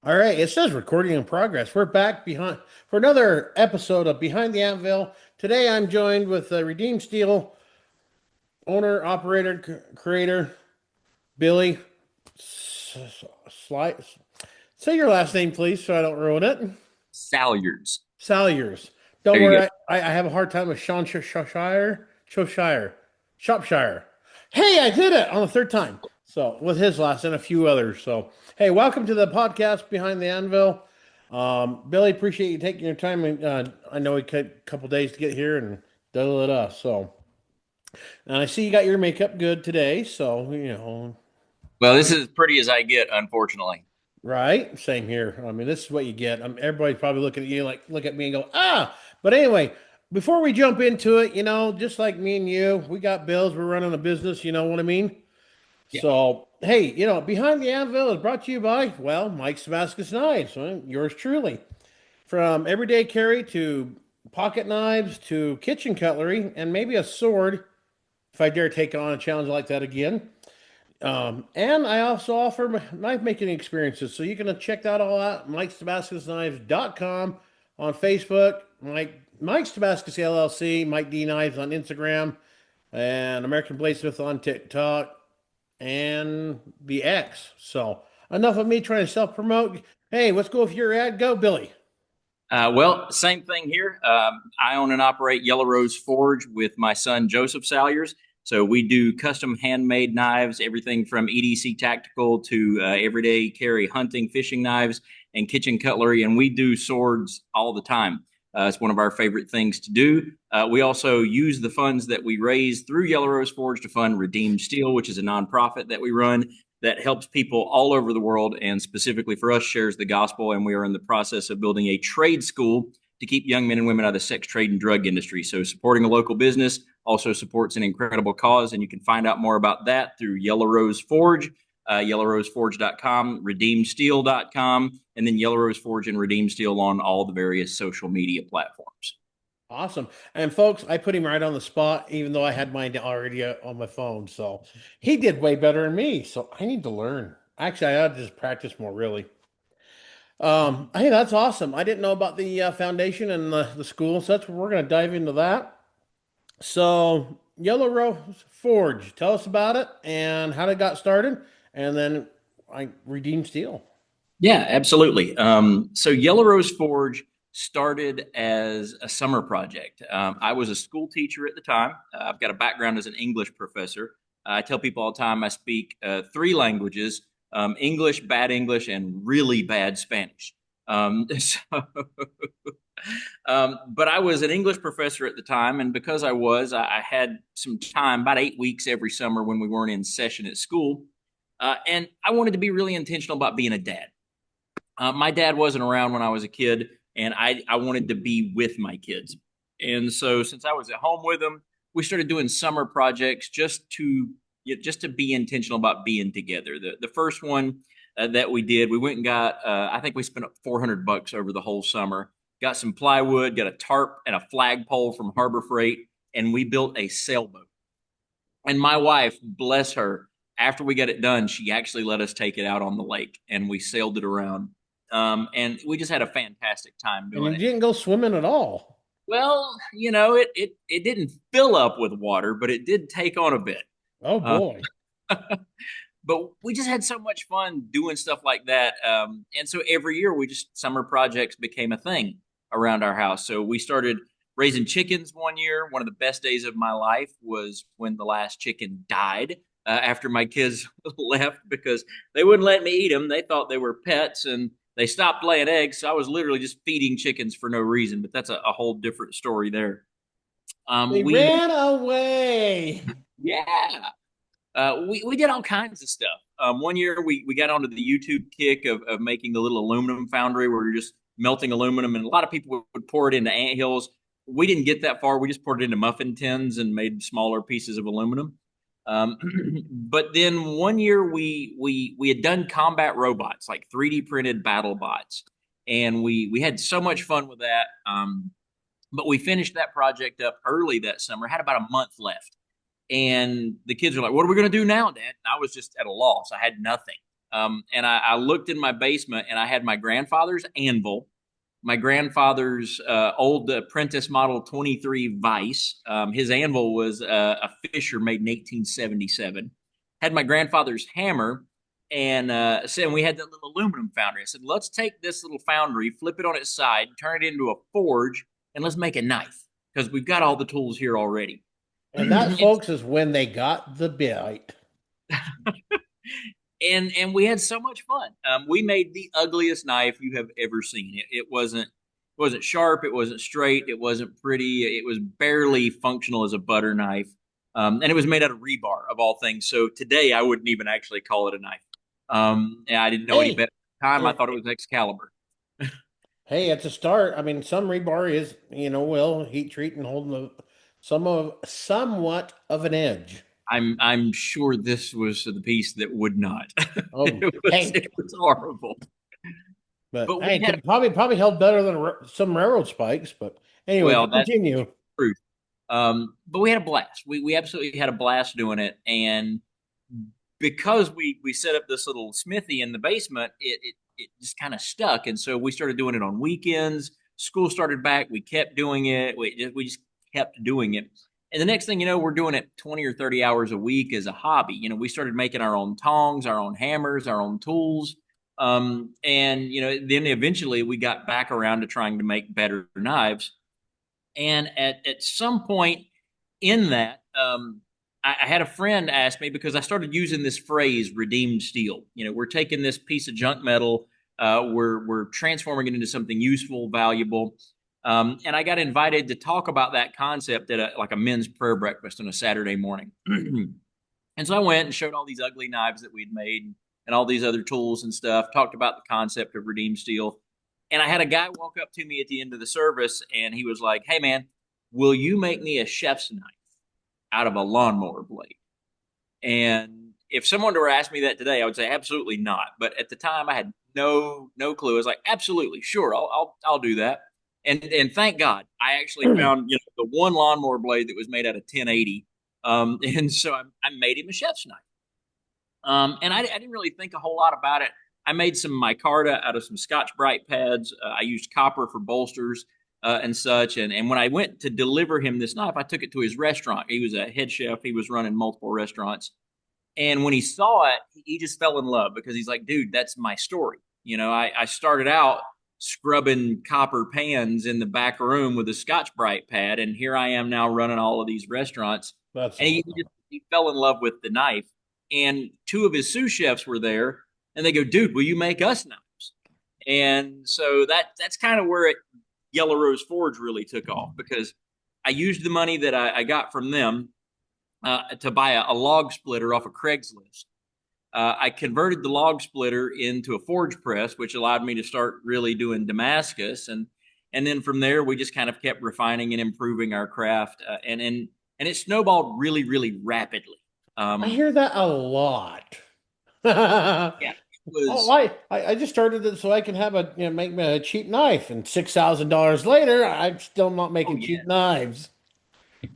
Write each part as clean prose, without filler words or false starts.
All right, it says recording in progress. We're back behind for another episode of Behind the Anvil. Today I'm joined with Redeem Steel owner, operator, creator, Billy. Sli Say your last name, please, so I don't ruin it. Salyards. Salyers. Don't There you go. worry, I have a hard time with Sean Shropshire. Hey, I did it on the third time. So with his last and a few others. So hey, welcome to the podcast Behind the Anvil. Billy, appreciate you taking your time. And I know it took a couple days to get here and da. So, and I see you got your makeup good today. So Well, this is as pretty as I get, unfortunately. right? Same here. I mean, this is what you get. Everybody's probably looking at you like, look at me and go, ah. But anyway, before we jump into it, just like me and you, we got bills. We're running a business. You know what I mean? Yeah. So, hey, Behind the Anvil is brought to you by, well, Mike's Damascus Knives. Yours truly. From everyday carry to pocket knives to kitchen cutlery and maybe a sword, if I dare take on a challenge like that again. And I also offer knife making experiences. So you can check that all out, mikesdamascusknives.com on Facebook, Mike's Damascus LLC, Mike D Knives on Instagram, and American Bladesmith on TikTok and the X. So enough of me trying to self promote. Hey, let's go with your ad. Go, Billy. Well, same thing here. I own and operate Yellow Rose Forge with my son Joseph Salyers. So we do custom handmade knives, everything from EDC tactical to everyday carry hunting, fishing knives, and kitchen cutlery. And we do swords all the time. It's one of our favorite things to do. We also use the funds that we raise through Yellow Rose Forge to fund Redeemed Steel, which is a nonprofit that we run that helps people all over the world and specifically for us shares the gospel. And we are in the process of building a trade school to keep young men and women out of the sex trade and drug industry. So supporting a local business also supports an incredible cause. And you can find out more about that through Yellow Rose Forge, yellowroseforge.com, redeemsteel.com, and then Yellow Rose Forge and Redeem Steel on all the various social media platforms. Awesome. And folks, I put him right on the spot, even though I had mine already on my phone. So he did way better than me. So I need to learn. Actually, I ought to just practice more, really. Hey, that's awesome. I didn't know about the foundation and the school and such. We're going to dive into that. So, Yellow Rose Forge, tell us about it and how it got started, and then I redeem steel. Yeah, absolutely. So Yellow Rose Forge started as a summer project. I was a school teacher at the time. I've got a background as an English professor. I tell people all the time I speak three languages: English, bad English, and really bad Spanish. So, but I was an English professor at the time, and because I had some time, about 8 weeks every summer when we weren't in session at school, and I wanted to be really intentional about being a dad. My dad wasn't around when I was a kid, and I wanted to be with my kids. And so, since I was at home with them, we started doing summer projects just to be intentional about being together. The first one that we did, we went and got I think we spent $400 over the whole summer. Got some plywood, got a tarp and a flagpole from Harbor Freight, and we built a sailboat. And my wife, bless her, after we got it done, she actually let us take it out on the lake and we sailed it around. And we just had a fantastic time And doing you it. didn't go swimming at all. Well, it didn't fill up with water, but it did take on a bit. Oh Uh, boy. but we just had so much fun doing stuff like that. And so every year, summer projects became a thing around our house. So we started raising chickens one year. One of the best days of my life was when the last chicken died after my kids left because they wouldn't let me eat them. They thought they were pets and they stopped laying eggs. So I was literally just feeding chickens for no reason. But that's a whole different story there. They We, ran away. yeah. We did all kinds of stuff. One year we got onto the YouTube kick of making the little aluminum foundry where you're just melting aluminum, and a lot of people would pour it into anthills. We didn't get that far. We just poured it into muffin tins and made smaller pieces of aluminum. Um, but then one year we had done combat robots, like 3D printed battle bots, and we had so much fun with that. But we finished that project up early that summer. Had about a month left and the kids were like, "What are we going to do now, Dad?" And I was just at a loss. I had nothing. And I looked in my basement and I had my grandfather's anvil, my grandfather's old apprentice model 23 Vice. His anvil was a Fisher made in 1877. Had my grandfather's hammer, and said we had that little aluminum foundry. I said, let's take this little foundry, flip it on its side, turn it into a forge, and let's make a knife because we've got all the tools here already. And that, folks, is when they got the bite. And we had so much fun. We made the ugliest knife you have ever seen. It wasn't sharp. It wasn't straight. It wasn't pretty. It was barely functional as a butter knife. And it was made out of rebar of all things. So today I wouldn't even actually call it a knife. And I didn't know any Hey, better at the time. I it, thought it was Excalibur. hey, it's a start. I mean, some rebar is, will heat treat and hold somewhat of an edge. I'm sure this was the piece that would not. Oh, hey, It was horrible. but But we hey, it had a could probably held better than some railroad spikes. But anyway, well, that's continue. true. But we had a blast. We absolutely had a blast doing it, and because we set up this little smithy in the basement, it just kind of stuck, and so we started doing it on weekends. School started back. We kept doing it. We just kept doing it. And the next thing you know, we're doing it 20 or 30 hours a week as a hobby. We started making our own tongs, our own hammers, our own tools. And then eventually we got back around to trying to make better knives. And at some point in that, I had a friend ask me because I started using this phrase "redeemed steel." We're taking this piece of junk metal, we're transforming it into something useful, valuable. And I got invited to talk about that concept at like a men's prayer breakfast on a Saturday morning. And so I went and showed all these ugly knives that we'd made and all these other tools and stuff. Talked about the concept of redeemed steel. And I had a guy walk up to me at the end of the service, and he was like, "Hey, man, will you make me a chef's knife out of a lawnmower blade?" And if someone were to ask me that today, I would say absolutely not. But at the time, I had no clue. I was like, absolutely, sure, I'll do that. And thank God, I actually found the one lawnmower blade that was made out of 1080. And so I made him a chef's knife. And I didn't really think a whole lot about it. I made some micarta out of some Scotch Brite pads. I used copper for bolsters and such. And when I went to deliver him this knife, I took it to his restaurant. He was a head chef. He was running multiple restaurants. And when he saw it, he just fell in love because he's like, dude, that's my story. I started out scrubbing copper pans in the back room with a Scotch Brite pad, and here I am now running all of these restaurants. That's And awesome. he fell in love with the knife. And two of his sous chefs were there, and they go, dude, will you make us knives? And so that's kind of where Yellow Rose Forge really took off, because I used the money that I got from them to buy a log splitter off of Craigslist. I converted the log splitter into a forge press, which allowed me to start really doing Damascus, and then from there we just kind of kept refining and improving our craft, and it snowballed really, really rapidly. I Um, hear that a lot. Oh, yeah, it was. I just started it so I can have make me a cheap knife, and $6,000 later, I'm still not Oh making yeah. cheap knives.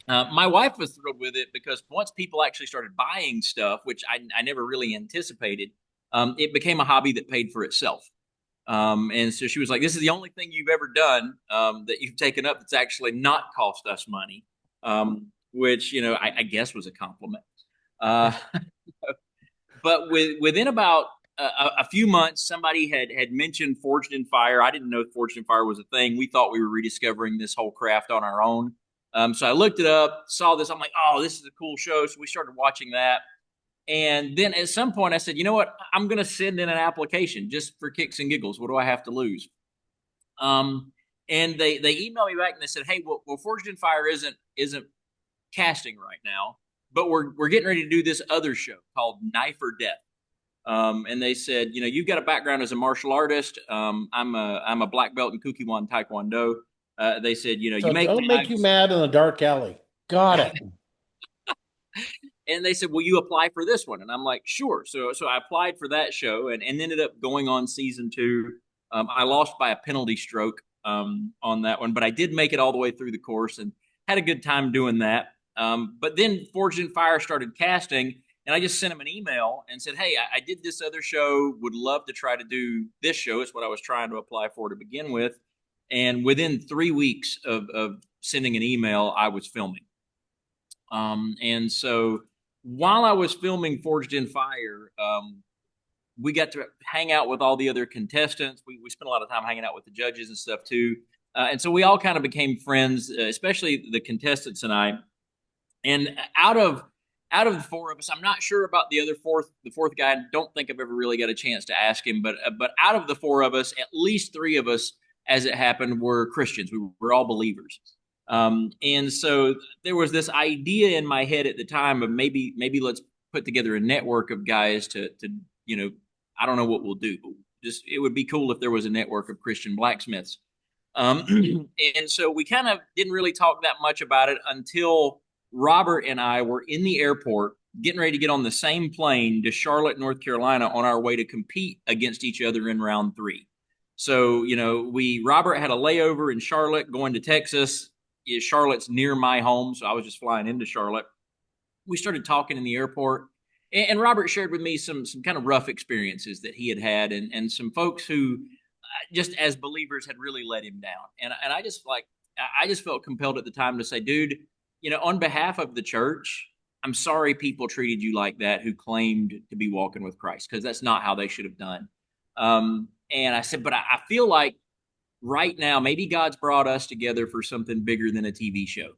My wife was thrilled with it because once people actually started buying stuff, which I never really anticipated, it became a hobby that paid for itself. And so she was like, "This is the only thing you've ever done that you've taken up that's actually not cost us money," which I guess was a compliment. Uh, but within about a few months, somebody had mentioned Forged in Fire. I didn't know Forged in Fire was a thing. We thought we were rediscovering this whole craft on our own. So I looked it up, saw this. I'm like, oh, this is a cool show. So we started watching that. And then at some point, I said, you know what? I'm going to send in an application just for kicks and giggles. What do I have to lose? Um, and they emailed me back and they said, hey, well, Forged in Fire isn't casting right now, but we're getting ready to do this other show called Knife or Death. And they said, you've got a background as a martial artist. I'm a black belt in Kukiwan Taekwondo. They said, you So make don't make you knives. mad in the dark alley. Got it. And they said, will you apply for this one? And I'm like, sure. So I applied for that show and ended up going on season two. I lost by a penalty stroke on that one, but I did make it all the way through the course and had a good time doing that. But then Forged in Fire started casting, And I just sent him an email and said, hey, I did this other show, would love to try to do this show. It's what I was trying to apply for to begin with. And within 3 weeks of sending an email, I was filming. And so while I was filming Forged in Fire, we got to hang out with all the other contestants. We spent a lot of time hanging out with the judges and stuff too. And so we all kind of became friends, especially the contestants and I. And out of the four of us, I'm not sure about the fourth guy. I don't think I've ever really got a chance to ask him. But out of the four of us, at least three of us, as it happened, were Christians. We were all believers. And so there was this idea in my head at the time of maybe let's put together a network of guys to I don't know what we'll do. Just it would be cool if there was a network of Christian blacksmiths. And so we kind of didn't really talk that much about it until Robert and I were in the airport getting ready to get on the same plane to Charlotte, North Carolina on our way to compete against each other in round 3. So, Robert had a layover in Charlotte going to Texas. Charlotte's near my home, so I was just flying into Charlotte. We started talking in the airport, and Robert shared with me some kind of rough experiences that he had and some folks who just as believers had really let him down. And I just felt compelled at the time to say, dude, on behalf of the church, I'm sorry people treated you like that who claimed to be walking with Christ, because that's not how they should have done. And I said, but I feel like right now, maybe God's brought us together for something bigger than a TV show.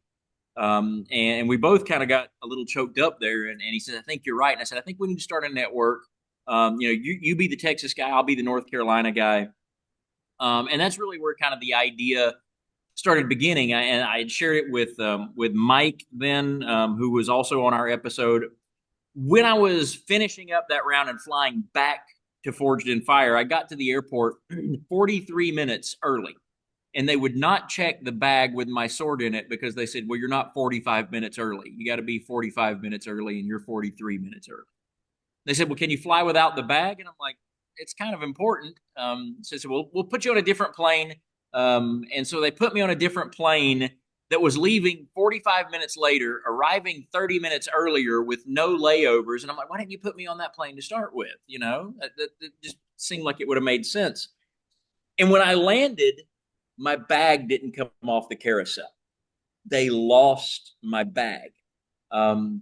And we both kind of got a little choked up there. And he said, I think you're right. And I said, I think we need to start a network. You be the Texas guy, I'll be the North Carolina guy. And that's really where kind of the idea started beginning. And I had shared it with Mike then, who was also on our episode. When I was finishing up that round and flying back to Forged in Fire, I got to the airport 43 minutes early. And they would not check the bag with my sword in it because they said, well, you're not 45 minutes early. You got to be 45 minutes early, and you're 43 minutes early. They said, well, can you fly without the bag? And I'm like, it's kind of important. So they said, well, we'll put you on a different plane. And so they put me on a different plane that was leaving 45 minutes later, arriving 30 minutes earlier with no layovers. And I'm like, why didn't you put me on that plane to start with? That just seemed like it would have made sense. And when I landed, my bag didn't come off the carousel. They lost my bag. And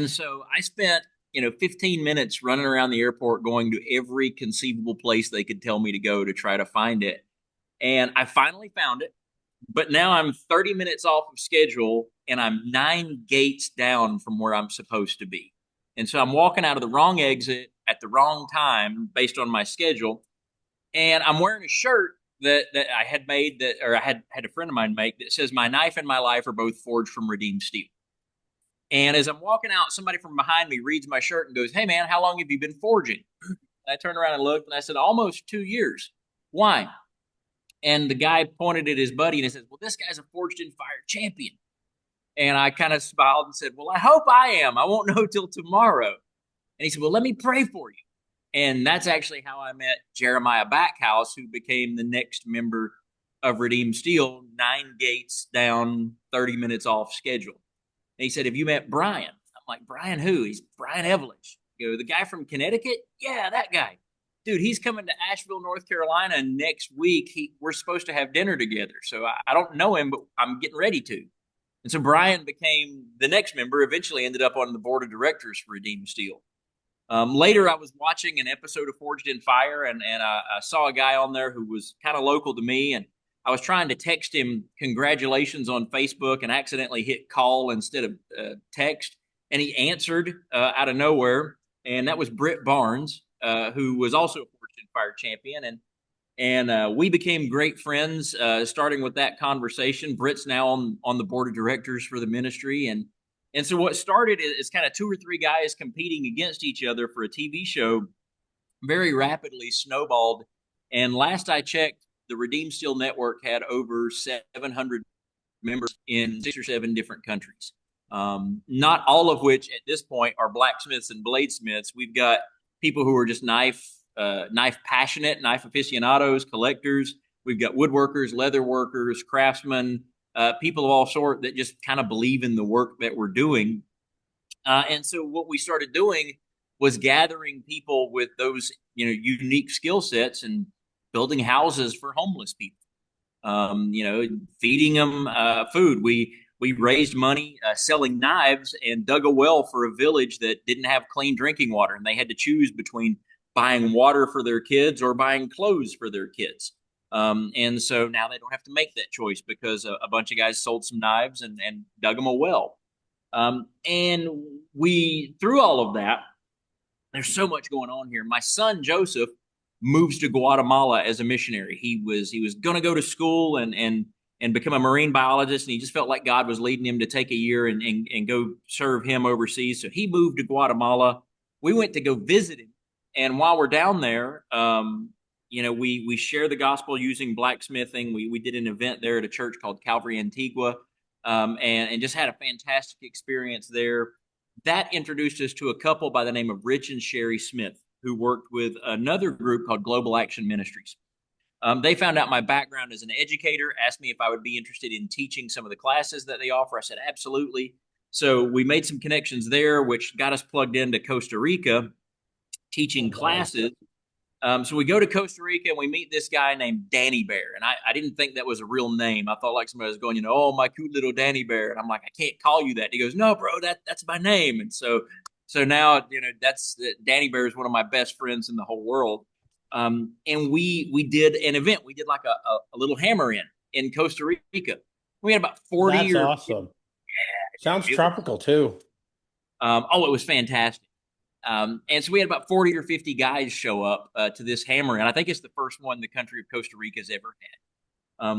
so I spent, 15 minutes running around the airport, going to every conceivable place they could tell me to go to try to find it. And I finally found it. But now I'm 30 minutes off of schedule, and I'm 9 gates down from where I'm supposed to be. And so I'm walking out of the wrong exit at the wrong time based on my schedule. And I'm wearing a shirt that I had made I had a friend of mine make that says, my knife and my life are both forged from redeemed steel. And as I'm walking out, somebody from behind me reads my shirt and goes, hey man, how long have you been forging? And I turned around and looked, and I said, almost 2 years. Why? And the guy pointed at his buddy and he said, well, this guy's a Forged in Fire champion. And I kind of smiled and said, well, I hope I am. I won't know till tomorrow. And he said, well, let me pray for you. And that's actually how I met Jeremiah Backhouse, who became the next member of Redeemed Steel, 9 gates down, 30 minutes off schedule. And he said, have you met Brian? I'm like, Brian who? He's Brian Evelich. The guy from Connecticut? Yeah, that guy. Dude, he's coming to Asheville, North Carolina next week. We're supposed to have dinner together. So I don't know him, but I'm getting ready to. And so Brian became the next member, eventually ended up on the board of directors for Redeemed Steel. Later, I was watching an episode of Forged in Fire, and I saw a guy on there who was kind of local to me, and I was trying to text him congratulations on Facebook and accidentally hit call instead of text, and he answered out of nowhere, and that was Britt Barnes, who was also a Forged in Fire champion, and we became great friends, starting with that conversation. Britt's now on the board of directors for the ministry, and so what started is kind of 2 or 3 guys competing against each other for a TV show very rapidly snowballed. And last I checked, the Redeemed Steel Network had over 700 members in 6 or 7 different countries. Not all of which at this point are blacksmiths and bladesmiths. We've got people who are just knife passionate, knife aficionados, collectors. We've got woodworkers, leather workers, craftsmen, people of all sorts that just kind of believe in the work that we're doing. And so what we started doing was gathering people with those, unique skill sets and building houses for homeless people. Feeding them food. We raised money selling knives and dug a well for a village that didn't have clean drinking water, and they had to choose between buying water for their kids or buying clothes for their kids. And so now they don't have to make that choice because a bunch of guys sold some knives and dug them a well. And we, through all of that, there's so much going on here. My son Joseph moves to Guatemala as a missionary. He was going to go to school and become a marine biologist, and he just felt like God was leading him to take a year and go serve him overseas. So he moved to Guatemala. We went to go visit him, and while we're down there, we share the gospel using blacksmithing. We did an event there at a church called Calvary Antigua, and just had a fantastic experience there. That introduced us to a couple by the name of Rich and Sherry Smith, who worked with another group called Global Action Ministries. They found out my background as an educator, asked me if I would be interested in teaching some of the classes that they offer. I said, absolutely. So we made some connections there, which got us plugged into Costa Rica, teaching classes. So we go to Costa Rica and we meet this guy named Danny Bear. And I didn't think that was a real name. I thought like somebody was going, oh, my cute little Danny Bear. And I'm like, I can't call you that. And he goes, no, bro, that's my name. And so now, that's Danny Bear is one of my best friends in the whole world. And we did an event. We did like a little hammer in Costa Rica. We had about 40 That's or awesome. Sounds it, tropical too. it was fantastic. And so we had about 40 or 50 guys show up to this hammer. And I think it's the first one the country of Costa Rica has ever had.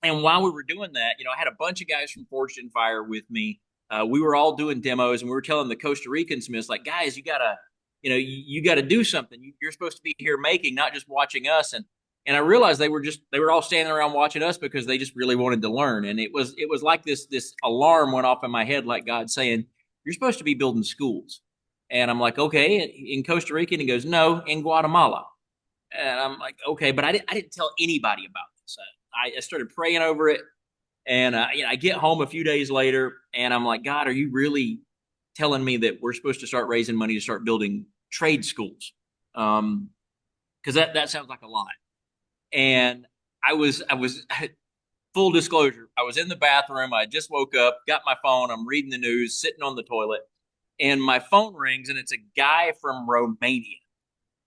And while we were doing that, I had a bunch of guys from Forged in Fire with me. We were all doing demos, and we were telling the Costa Rican Smiths, like, guys, you gotta do something. You're supposed to be here making, not just watching us. And I realized they were all standing around watching us because they just really wanted to learn. And it was like this alarm went off in my head, like God saying, you're supposed to be building schools. And I'm like, okay, in Costa Rica. And he goes, no, in Guatemala. And I'm like, okay, but I didn't tell anybody about this. I started praying over it. And I get home a few days later, and I'm like, God, are you really telling me that we're supposed to start raising money to start building trade schools? Because that sounds like a lot. And I was full disclosure, I was in the bathroom. I just woke up, got my phone. I'm reading the news, sitting on the toilet, and my phone rings, and it's a guy from Romania.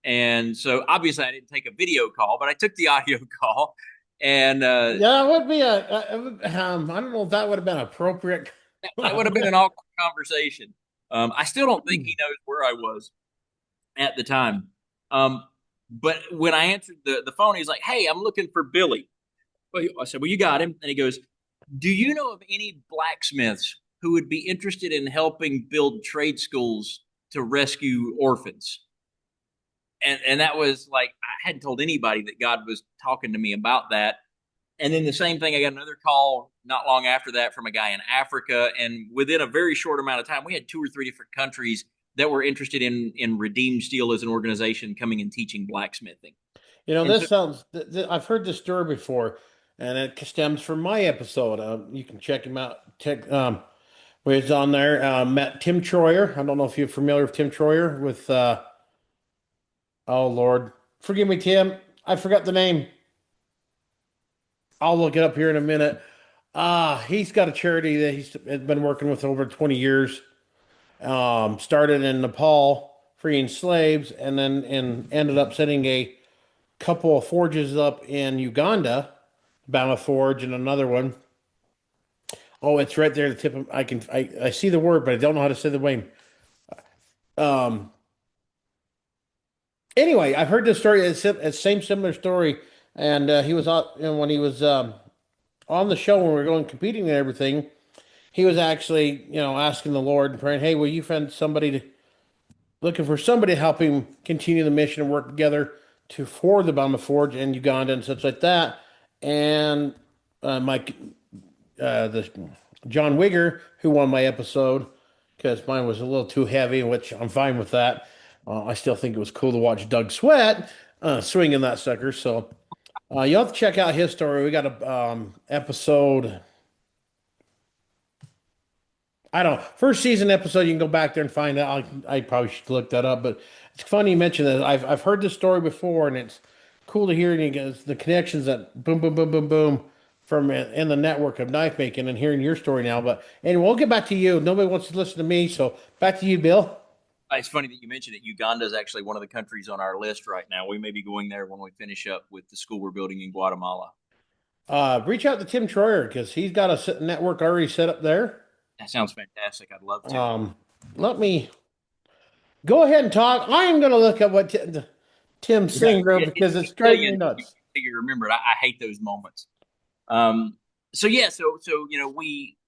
And so obviously I didn't take a video call, but I took the audio call. And Yeah, it would be I don't know if that would have been appropriate. that would have been an awkward conversation. I still don't think he knows where I was at the time. But when I answered the phone, he's like, hey, I'm looking for Billy. Well, I said, well, you got him. And he goes, do you know of any blacksmiths who would be interested in helping build trade schools to rescue orphans? And that was like, I hadn't told anybody that God was talking to me about that. And then the same thing, I got another call not long after that from a guy in Africa. And within a very short amount of time, we had 2 or 3 different countries that were interested in Redeemed Steel as an organization coming and teaching blacksmithing. And This so, sounds. I've heard this story before, and it stems from my episode. You can check him out. Check where he's on there. Met Tim Troyer. I don't know if you're familiar with Tim Troyer. With oh Lord, forgive me, Tim. I forgot the name. I'll look it up here in a minute. He's got a charity that he's been working with over 20 years. Started in Nepal, freeing slaves, and then ended up setting a couple of forges up in Uganda, Bama Forge, and another one. Oh, it's right there. The tip. I see the word, but I don't know how to say the name. Um. Anyway, I've heard this story. It's the same similar story, and he was out, when he was on the show when we were going competing and everything. He was actually, asking the Lord and praying, "Hey, will you find somebody to looking for somebody to help him continue the mission and work together for the Bama Forge in Uganda and such like that." And Mike, the John Wigger, who won my episode, because mine was a little too heavy, which I'm fine with that. I still think it was cool to watch Doug Sweat swinging that sucker. So you'll have to check out his story. We got a episode. I don't know. First season episode, you can go back there and find out. I probably should look that up, but it's funny you mentioned that. I've heard this story before, and it's cool to hear the connections that boom, boom, boom, boom, boom from in the network of knife making and hearing your story now. But anyway, we'll get back to you. Nobody wants to listen to me, so back to you, Bill. It's funny that you mentioned it. Uganda is actually one of the countries on our list right now. We may be going there when we finish up with the school we're building in Guatemala. Reach out to Tim Troyer because he's got a network already set up there. That sounds fantastic. I'd love to. Let me go ahead and talk. I am going to look at what Tim Singh wrote because it's driving me nuts. You remember it. I hate those moments. So yeah, so we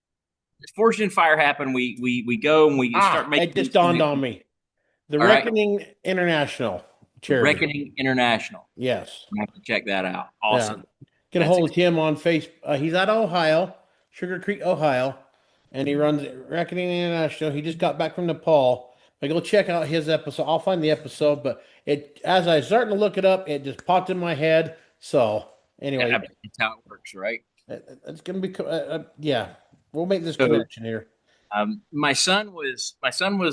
Fortune and Fire happen. We go and we start making. It just dawned on me. The Reckoning International charity. Reckoning International. Yes. I have to check that out. Awesome. Yeah. Get a hold of him on Facebook. He's out of Ohio, Sugar Creek, Ohio, and he runs Reckoning International. He just got back from Nepal. I go check out his episode. I'll find the episode, but as I was starting to look it up, it just popped in my head. So anyway, that's how it works, right? It's gonna be yeah. We'll make this connection here. My son was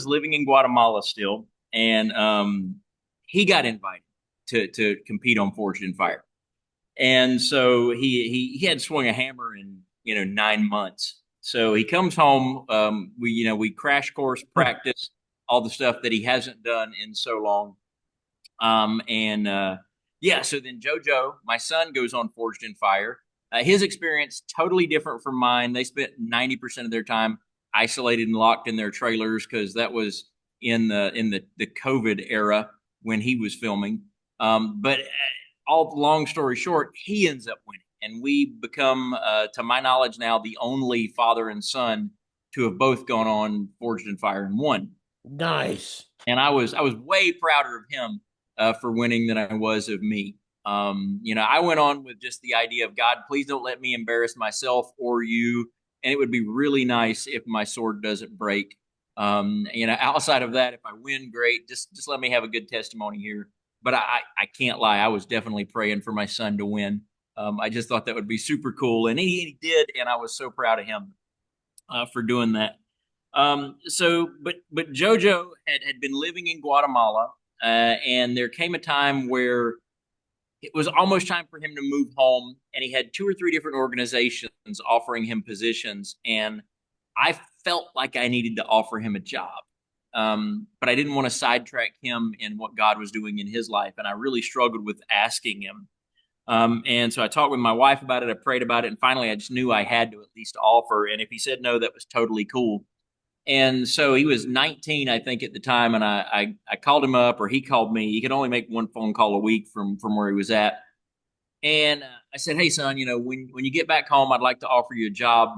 living in Guatemala still, and he got invited to compete on Forged in Fire, and so he had swung a hammer in 9 months. So he comes home. We crash course practice all the stuff that he hasn't done in so long. Yeah, so then JoJo, my son, goes on Forged in Fire. His experience totally different from mine. They spent 90% of their time isolated and locked in their trailers because that was in the COVID era when he was filming. But all long story short, he ends up winning, and we become, to my knowledge now, the only father and son to have both gone on Forged in Fire and won. Nice. And I was way prouder of him for winning than I was of me. I went on with just the idea of, God, please don't let me embarrass myself or you. And it would be really nice if my sword doesn't break. Outside of that, if I win, great. Just let me have a good testimony here. But I can't lie. I was definitely praying for my son to win. I just thought that would be super cool. And he did. And I was so proud of him for doing that. But JoJo had been living in Guatemala. And there came a time where it was almost time for him to move home, and he had 2 or 3 different organizations offering him positions, and I felt like I needed to offer him a job. But I didn't want to sidetrack him in what God was doing in his life, and I really struggled with asking him. And so I talked with my wife about it, I prayed about it, and finally I just knew I had to at least offer, and if he said no, that was totally cool. And so he was 19, I think, at the time, and I called him up, or he called me. He could only make 1 phone call a week from where he was at. And I said, hey, son, when you get back home, I'd like to offer you a job.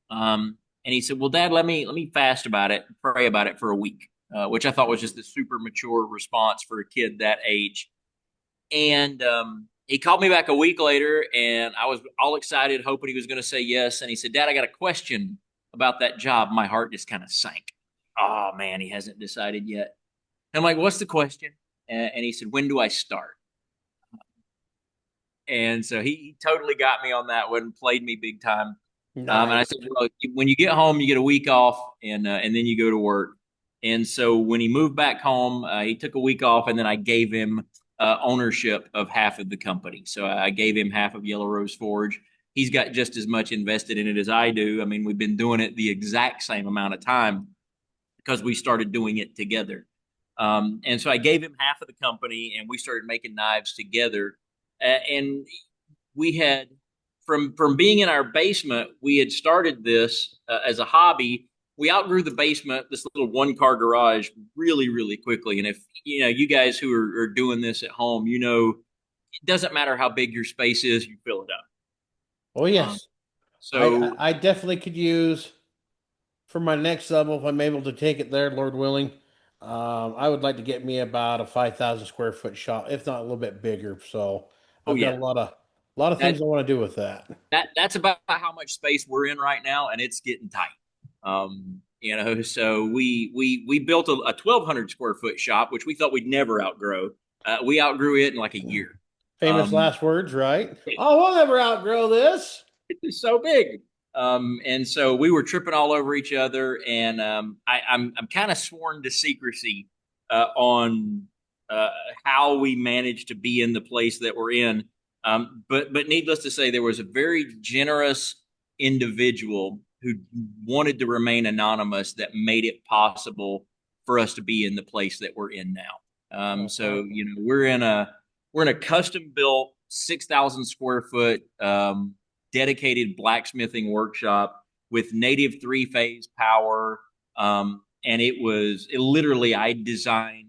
And he said, well, Dad, let me fast about it, pray about it for a week, which I thought was just a super mature response for a kid that age. And he called me back a week later, and I was all excited, hoping he was going to say yes. And he said, Dad, I got a question about that job. My heart just kind of sank. Oh man, he hasn't decided yet. And I'm like, what's the question? And he said, when do I start? And so he totally got me on that one, played me big time. Nice. And I said, well, when you get home, you get a week off, and then you go to work. And so when he moved back home, he took a week off, and then I gave him ownership of half of the company. So I gave him half of Yellow Rose Forge. He's got just as much invested in it as I do. I mean, we've been doing it the exact same amount of time because we started doing it together. And so I gave him half of the company, and we started making knives together. And we had, from being in our basement, we had started this as a hobby. We outgrew the basement, this little 1-car garage, really, really quickly. And if you guys who are doing this at home, it doesn't matter how big your space is, you fill it up. Oh, yes. So I definitely could use for my next level, if I'm able to take it there, Lord willing. I would like to get me about a 5,000 square foot shop, if not a little bit bigger. So I've got a lot of things I want to do with that. That's about how much space we're in right now, and it's getting tight. So we built a 1,200 square foot shop, which we thought we'd never outgrow. We outgrew it in like a year. Famous last words, right? Oh, we'll never outgrow this. It's so big. And so we were tripping all over each other, and I'm kind of sworn to secrecy on uh, how we managed to be in the place that we're in. But needless to say, there was a very generous individual who wanted to remain anonymous that made it possible for us to be in the place that we're in now. So Uh-huh. you know, we're in a custom built 6,000 square foot dedicated blacksmithing workshop with native three-phase power. And it literally, I designed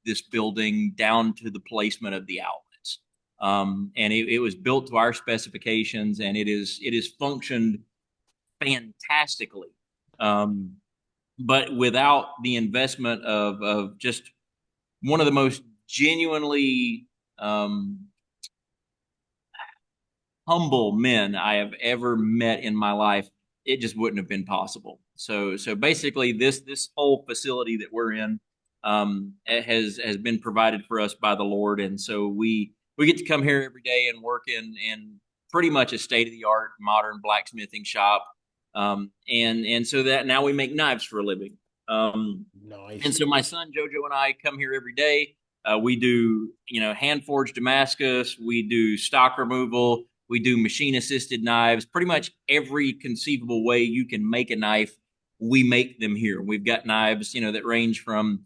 this building down to the placement of the outlets. And it was built to our specifications, and it is functioned fantastically. Um, but without the investment of just one of the most genuinely humble men I have ever met in my life, it just wouldn't have been possible. So basically, this whole facility that we're in has been provided for us by the Lord, and so we get to come here every day and work in pretty much a state of the art modern blacksmithing shop, and so that now we make knives for a living. And Nice. so my son Jojo and I come here every day. We do, hand forged Damascus. We do stock removal. We do machine assisted knives. Pretty much every conceivable way you can make a knife, we make them here. We've got knives, that range from,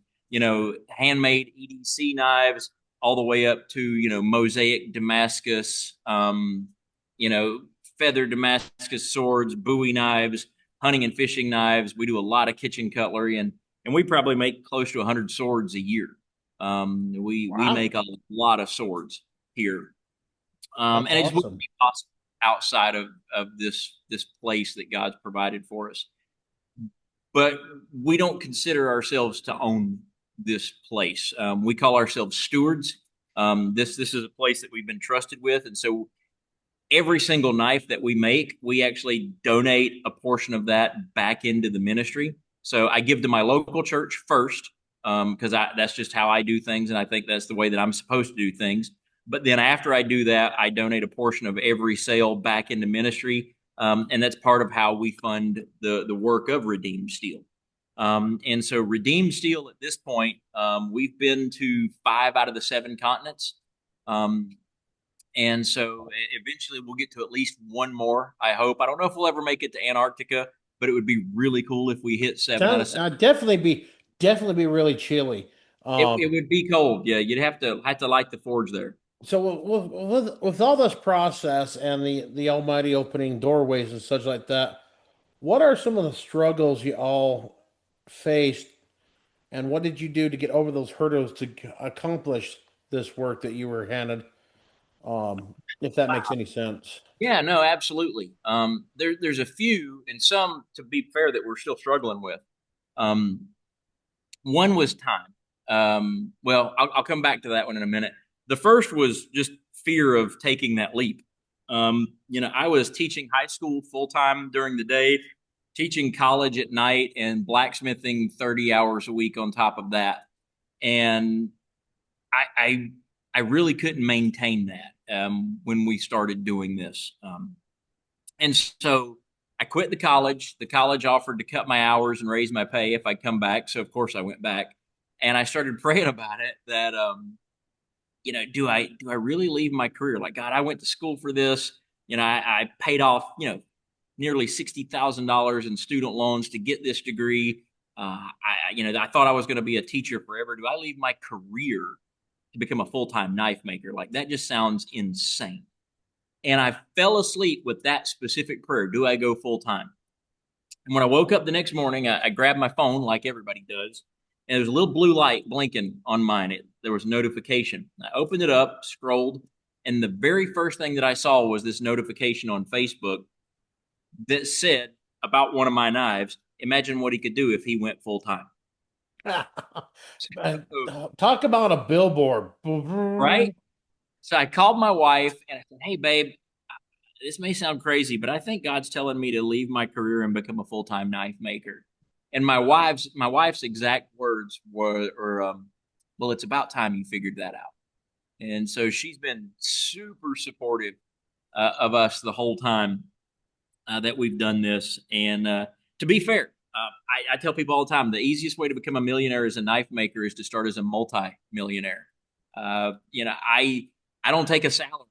handmade EDC knives all the way up to, mosaic Damascus, you know, feather Damascus swords, Bowie knives, hunting and fishing knives. We do a lot of kitchen cutlery, and we probably make close to 100 swords a year. We Wow. make a lot of swords here, That's and it just wouldn't awesome. be possible outside of this place that God's provided for us. But we don't consider ourselves to own this place. We call ourselves stewards. This is a place that we've been trusted with, and so every single knife that we make, we actually donate a portion of that back into the ministry. So I give to my local church first, because that's just how I do things, and I think that's the way that I'm supposed to do things. But then after I do that, I donate a portion of every sale back into ministry, and that's part of how we fund the work of Redeemed Steel. And so Redeemed Steel at this point, we've been to 5 out of the 7 continents. Um, and so eventually we'll get to at least one more, I hope. I don't know if we'll ever make it to Antarctica, but it would be really cool if we hit 7 out of 7. Definitely be really chilly. It would be cold. Yeah, you'd have to light the forge there. So with all this process and the almighty opening doorways and such like that, what are some of the struggles you all faced, and what did you do to get over those hurdles to accomplish this work that you were handed? If that makes any sense. Yeah, no, absolutely. There's a few, and some, to be fair, that we're still struggling with. Um, One was time. Well, I'll come back to that one in a minute. The first was just fear of taking that leap. I was teaching high school full time during the day, teaching college at night, and blacksmithing 30 hours a week on top of that. And I, I, I really couldn't maintain that when we started doing this. And so I quit the college. The college offered to cut my hours and raise my pay if I come back. So of course I went back, and I started praying about it. That do I really leave my career? Like, God, I went to school for this. I paid off nearly $60,000 in student loans to get this degree. I thought I was going to be a teacher forever. Do I leave my career to become a full time knife maker? Like, that just sounds insane. And I fell asleep with that specific prayer. Do I go full time? And when I woke up the next morning, I grabbed my phone like everybody does, and there was a little blue light blinking on mine. There was a notification. I opened it up, scrolled, and the very first thing that I saw was this notification on Facebook that said about one of my knives. Imagine what he could do if he went full time. Uh, Talk about a billboard. Right? So I called my wife and I said, "Hey, babe, this may sound crazy, but I think God's telling me to leave my career and become a full time knife maker." And my wife's exact words were, "Well, it's about time you figured that out." And so she's been super supportive of us the whole time. that we've done this. And to be fair, I tell people all the time the easiest way to become a millionaire as a knife maker is to start as a multi-millionaire. I don't take a salary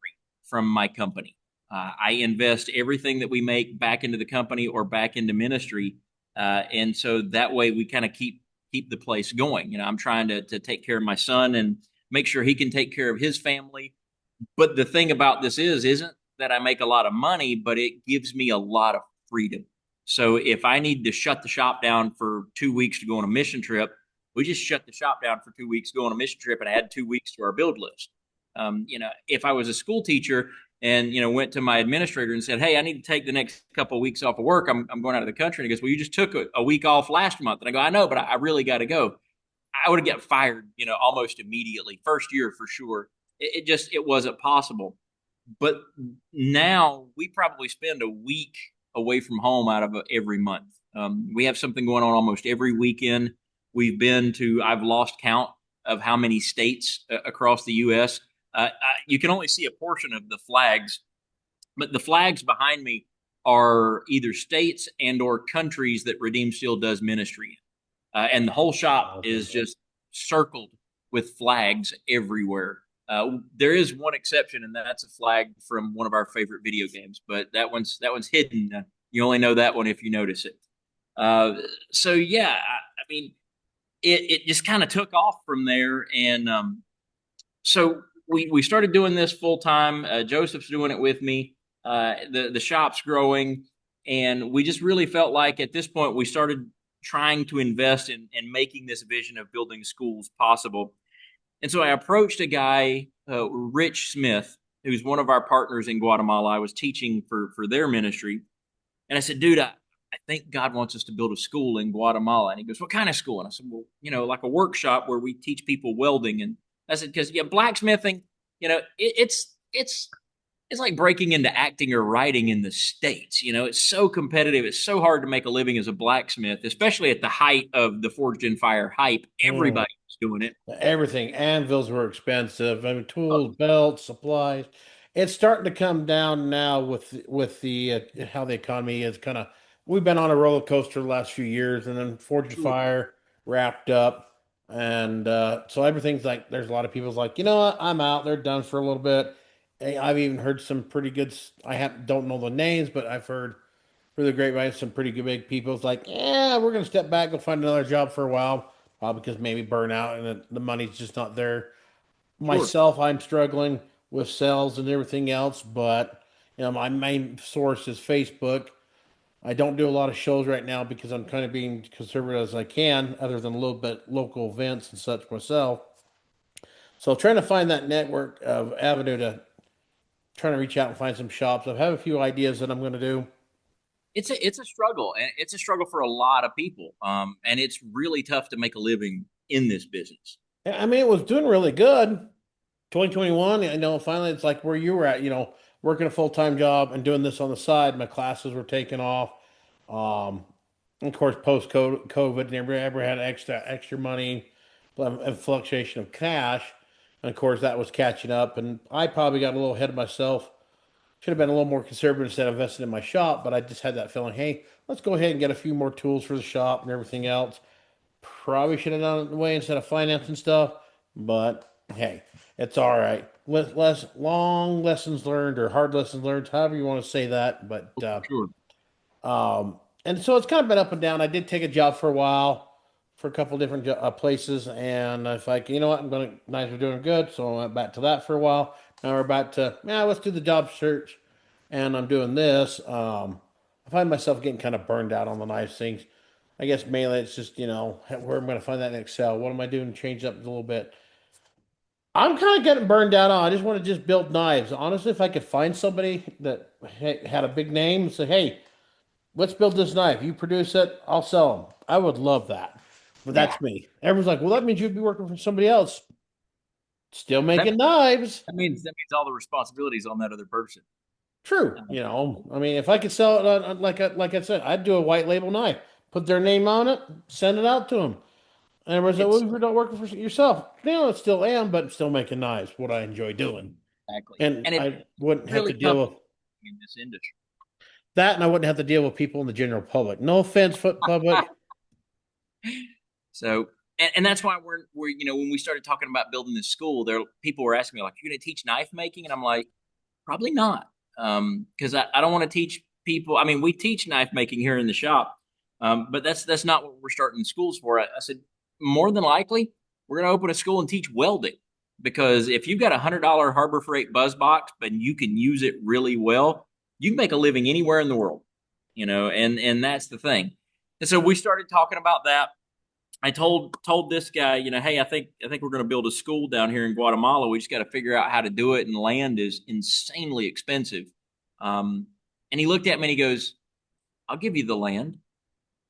from my company. I invest everything that we make back into the company or back into ministry, and so that way we kind of keep the place going. I'm trying to take care of my son and make sure he can take care of his family. But the thing about this isn't that I make a lot of money, but it gives me a lot of freedom. So if I need to shut the shop down for 2 weeks to go on a mission trip, we just shut the shop down for 2 weeks, go on a mission trip, and add 2 weeks to our build list. If I was a school teacher and went to my administrator and said, "Hey, I need to take the next couple of weeks off of work. I'm going out of the country." And he goes, "Well, you just took a week off last month." And I go, "I know, but I really got to go." I would have got fired, almost immediately. First year for sure. It wasn't possible. But now we probably spend a week away from home out of every month. We have something going on almost every weekend. I've lost count of how many states across the U.S. You can only see a portion of the flags, but the flags behind me are either states and or countries that Redeem Steel does ministry in. And the whole shop is just circled with flags everywhere. There is one exception, and that's a flag from one of our favorite video games, but that one's hidden. You only know that one if you notice it. So yeah, I mean, it just kind of took off from there, and so we started doing this full time. Joseph's doing it with me. The shop's growing, and we just really felt like at this point we started trying to invest in making this vision of building schools possible. And so I approached a guy, Rich Smith, who's one of our partners in Guatemala. I was teaching for their ministry. And I said, "Dude, I think God wants us to build a school in Guatemala." And he goes, "What kind of school?" And I said, "Well, like a workshop where we teach people welding." And I said, "Because, yeah, blacksmithing, it's like breaking into acting or writing in the States. It's so competitive. It's so hard to make a living as a blacksmith, especially at the height of the Forged in Fire hype. Mm. Everybody was doing it." Everything. Anvils were expensive. I mean, tools, belts, supplies. It's starting to come down now with the how the economy is kind of. We've been on a roller coaster the last few years, and then Forged in Sure. Fire wrapped up, and so everything's like. There's a lot of people's like, you know what? I'm out. They're done for a little bit. Hey, I've even heard some pretty good. Don't know the names, but I've heard through the grapevine some pretty good big people. It's like, yeah, we're gonna step back, go find another job for a while, because maybe burnout and the money's just not there. Sure. Myself, I'm struggling with sales and everything else, but my main source is Facebook. I don't do a lot of shows right now because I'm kind of being conservative as I can, other than a little bit local events and such myself. So trying to find that network of avenue to trying to reach out and find some shops. I have a few ideas that I'm going to do. It's a struggle, and it's a struggle for a lot of people. And it's really tough to make a living in this business. I mean, it was doing really good. 2021, I know finally it's like where you were at, working a full-time job and doing this on the side. My classes were taking off. Um, of course, post COVID, never ever had extra money and fluctuation of cash. And of course, that was catching up. And I probably got a little ahead of myself. Should have been a little more conservative instead of investing in my shop. But I just had that feeling, hey, let's go ahead and get a few more tools for the shop and everything else. Probably should have done it the way instead of financing stuff, but hey, it's all right. Less long lessons learned or hard lessons learned, however you want to say that. But Sure. and so it's kind of been up and down. I did take a job for a while for a couple different places, and I was like, you know what, Knives are doing good, so I went back to that for a while. Now we're back to, yeah, let's do the job search, and I'm doing this. I find myself getting kind of burned out on the knives things. I guess mainly it's just, where I'm going to find that in Excel. What am I doing to change up a little bit? I'm kind of getting burned out on. I just want to just build knives. Honestly, if I could find somebody that had a big name and say, hey, let's build this knife. You produce it, I'll sell them. I would love that. But Yeah. that's me. Everyone's like, well, that means you'd be working for somebody else. Still That, making knives. that means all the responsibilities on that other person. True. Uh, I mean, if I could sell it like I said, I'd do a white label knife. Put their name on it, send it out to them. And everyone's like, well, it's you're not working for yourself. I still am, but still making knives, what I enjoy doing. exactly, And and it's I wouldn't have to really deal tough with, in this industry. That, and I wouldn't have to deal with people in the general public. No offense, foot public. So, and that's why we're when we started talking about building this school, there people were asking me like, "You're going to teach knife making?" And I'm like, probably not, because I don't want to teach people. I mean, we teach knife making here in the shop, but that's not what we're starting schools for. I said more than likely we're going to open a school and teach welding, because if you've got $100 Harbor Freight buzz box and you can use it really well, you can make a living anywhere in the world, and that's the thing. And so we started talking about that. I told this guy, hey, I think we're going to build a school down here in Guatemala. We just got to figure out how to do it, and land is insanely expensive. And he looked at me and he goes, "I'll give you the land."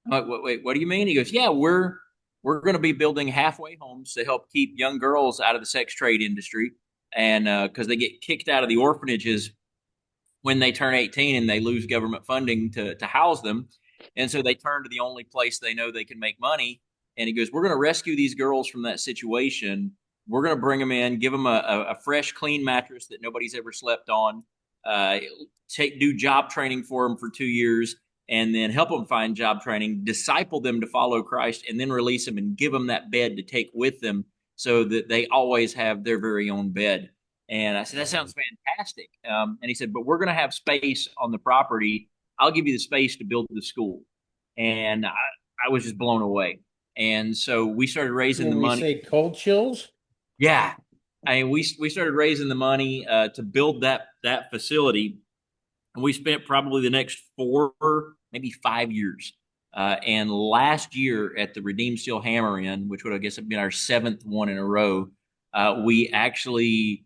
I'm like, wait, what do you mean? He goes, "Yeah, we're going to be building halfway homes to help keep young girls out of the sex trade industry, and because they get kicked out of the orphanages when they turn 18 and they lose government funding to house them. And so they turn to the only place they know they can make money." And he goes, "We're going to rescue these girls from that situation. We're going to bring them in, give them a fresh, clean mattress that nobody's ever slept on, uh, do job training for them for 2 years, and then help them find job training, disciple them to follow Christ, and then release them and give them that bed to take with them so that they always have their very own bed." And I said, "That sounds fantastic." And he said, "But we're going to have space on the property. I'll give you the space to build the school." And I was just blown away. And so we started raising the When we money. say cold chills, Yeah. I mean, we started raising the money to build that facility. And we spent probably the next 4, maybe 5 years. And last year at the Redeemed Steel Hammer In, which would, I guess, have been our 7th one in a row, we actually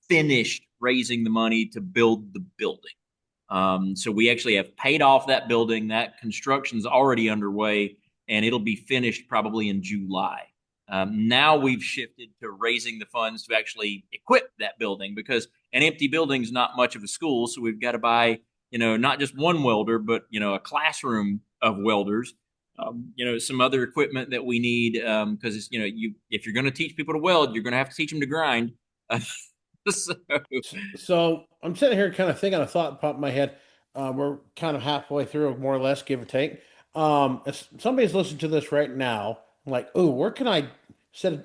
finished raising the money to build the building. So we actually have paid off that building. That construction's already underway, and it'll be finished probably in July. Now we've shifted to raising the funds to actually equip that building, because an empty building is not much of a school. So we've got to buy, not just one welder, but, a classroom of welders, some other equipment that we need. Because if you're going to teach people to weld, you're going to have to teach them to grind. So, so I'm sitting here kind of thinking a thought popped in my head. We're kind of halfway through, more or less, give or take. If somebody's listening to this right now, like, oh, where can I, instead of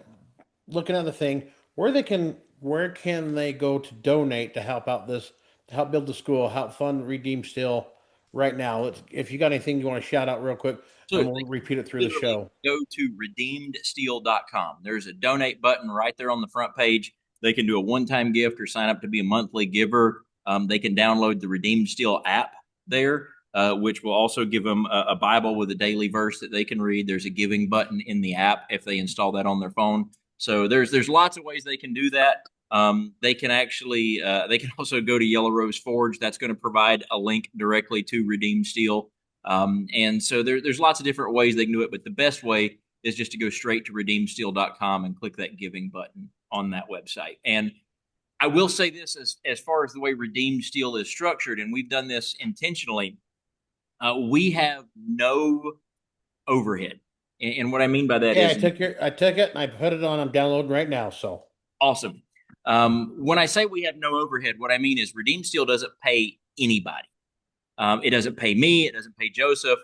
looking at the thing, where can they go to donate to help out this, to help build the school, help fund Redeem Still right now? If you got anything you want to shout out real quick, so and they we'll can repeat it through the literally show. go to redeemedsteel.com. There's a donate button right there on the front page. They can do a one-time gift or sign up to be a monthly giver. They can download the Redeemed Steel app there, which will also give them a Bible with a daily verse that they can read. There's a giving button in the app if they install that on their phone. So there's lots of ways they can do that. They can also go to Yellow Rose Forge. That's going to provide a link directly to Redeemed Steel. And so there's lots of different ways they can do it, but the best way is just to go straight to redeemedsteel.com and click that giving button on that website. And I will say this, as far as the way Redeemed Steel is structured, and we've done this intentionally, we have no overhead. And what I mean by that Yeah, is I took it and I put it on. I'm downloading right now. So awesome. When I say we have no overhead, what I mean is Redeemed Steel doesn't pay anybody. It doesn't pay me. It doesn't pay Joseph.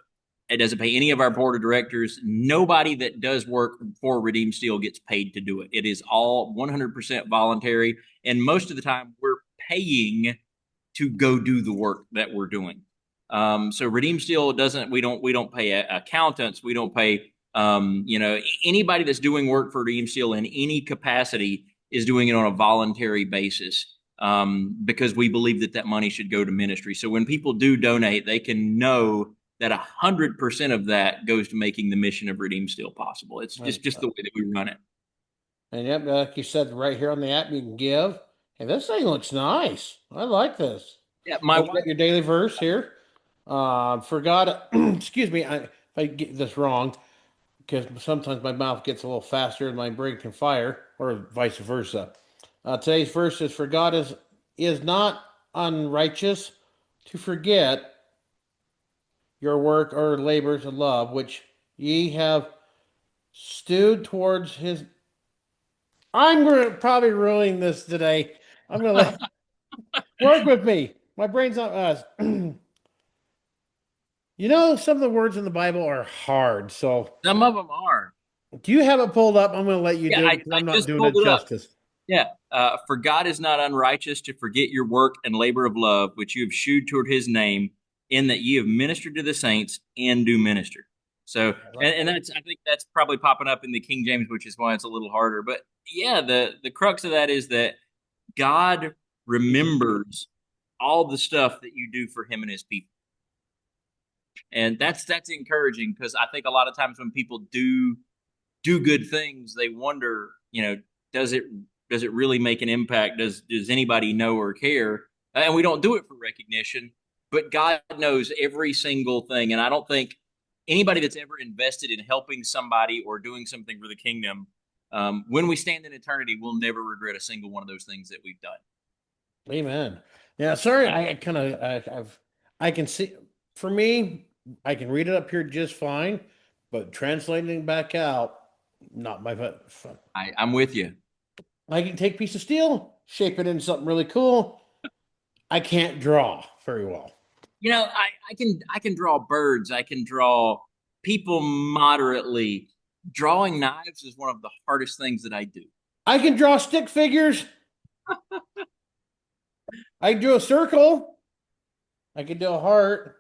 It doesn't pay any of our board of directors. Nobody that does work for Redeem Steel gets paid to do it. It is all 100% voluntary. And most of the time, we're paying to go do the work that we're doing. So Redeem Steel doesn't. We don't pay accountants. We don't pay anybody that's doing work for Redeem Steel in any capacity is doing it on a voluntary basis, because we believe that money should go to ministry. So when people do donate, they can know that 100% of that goes to making the mission of Redeem Steel possible. It's just the way that we run it. and yep, like you said, right here on the app, you can give. Hey, this thing looks nice. I like this. Yeah, my And you wife. got your daily verse here. Forgot, excuse me, if I get this wrong, because sometimes my mouth gets a little faster and my brain can fire, or vice versa. Today's verse is, "For God is not unrighteous to forget your work or labors of love, which ye have stewed towards his." I'm probably ruining this today. I'm gonna let work with me. my brain's not. Some of the words in the Bible are hard. So, Some of them are. do you have it pulled up? I'm going to let you Yeah, do it because I I'm not just doing pulled it it up. justice. Yeah. For God is not unrighteous to forget your work and labor of love, which you have shewed toward his name, in that ye have ministered to the saints and do minister. So, and that's, I think that's probably popping up in the King James, which is why it's a little harder. But yeah, the crux of that is that God remembers all the stuff that you do for him and his people. And that's encouraging because I think a lot of times when people do good things, they wonder, does it does it really make an impact? Does anybody know or care? And we don't do it for recognition, but God knows every single thing. And I don't think anybody that's ever invested in helping somebody or doing something for the kingdom, when we stand in eternity, we'll never regret a single one of those things that we've done. Amen. Yeah, sorry, I kind of I can see for me, I can read it up here just fine, but translating back out, not my fun. I'm with you. I can take a piece of steel, shape it into something really cool. I can't draw very well. I can draw birds. I can draw people moderately. Drawing knives is one of the hardest things that I do. I can draw stick figures. I can do a circle. I can do a heart.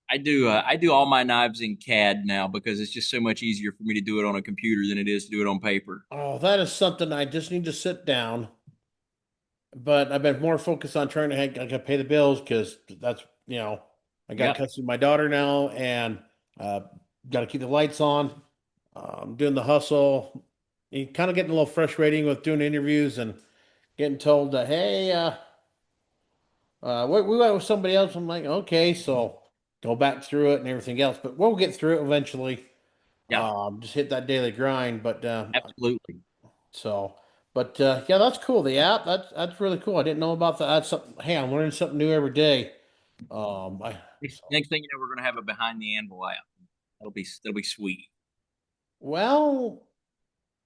I do all my knives in CAD now because it's just so much easier for me to do it on a computer than it is to do it on paper. Oh, that is something I just need to sit down. But I've been more focused on trying to I gotta pay the bills because that's I got Yep. custody of my daughter now and uh, got to keep the lights on. Doing the hustle. You kind of getting a little frustrating with doing interviews and getting told that hey, we went with somebody else. I'm like okay, so go back through it and everything else. But we'll get through it eventually. Yeah, Just hit that daily grind. But absolutely. so, yeah, that's cool. The app, that's really cool. I didn't know about that. That's something. Hey, I'm learning something new every day. I so Next thing you know, we're going to have a Behind the Anvil app. That'll be sweet. well,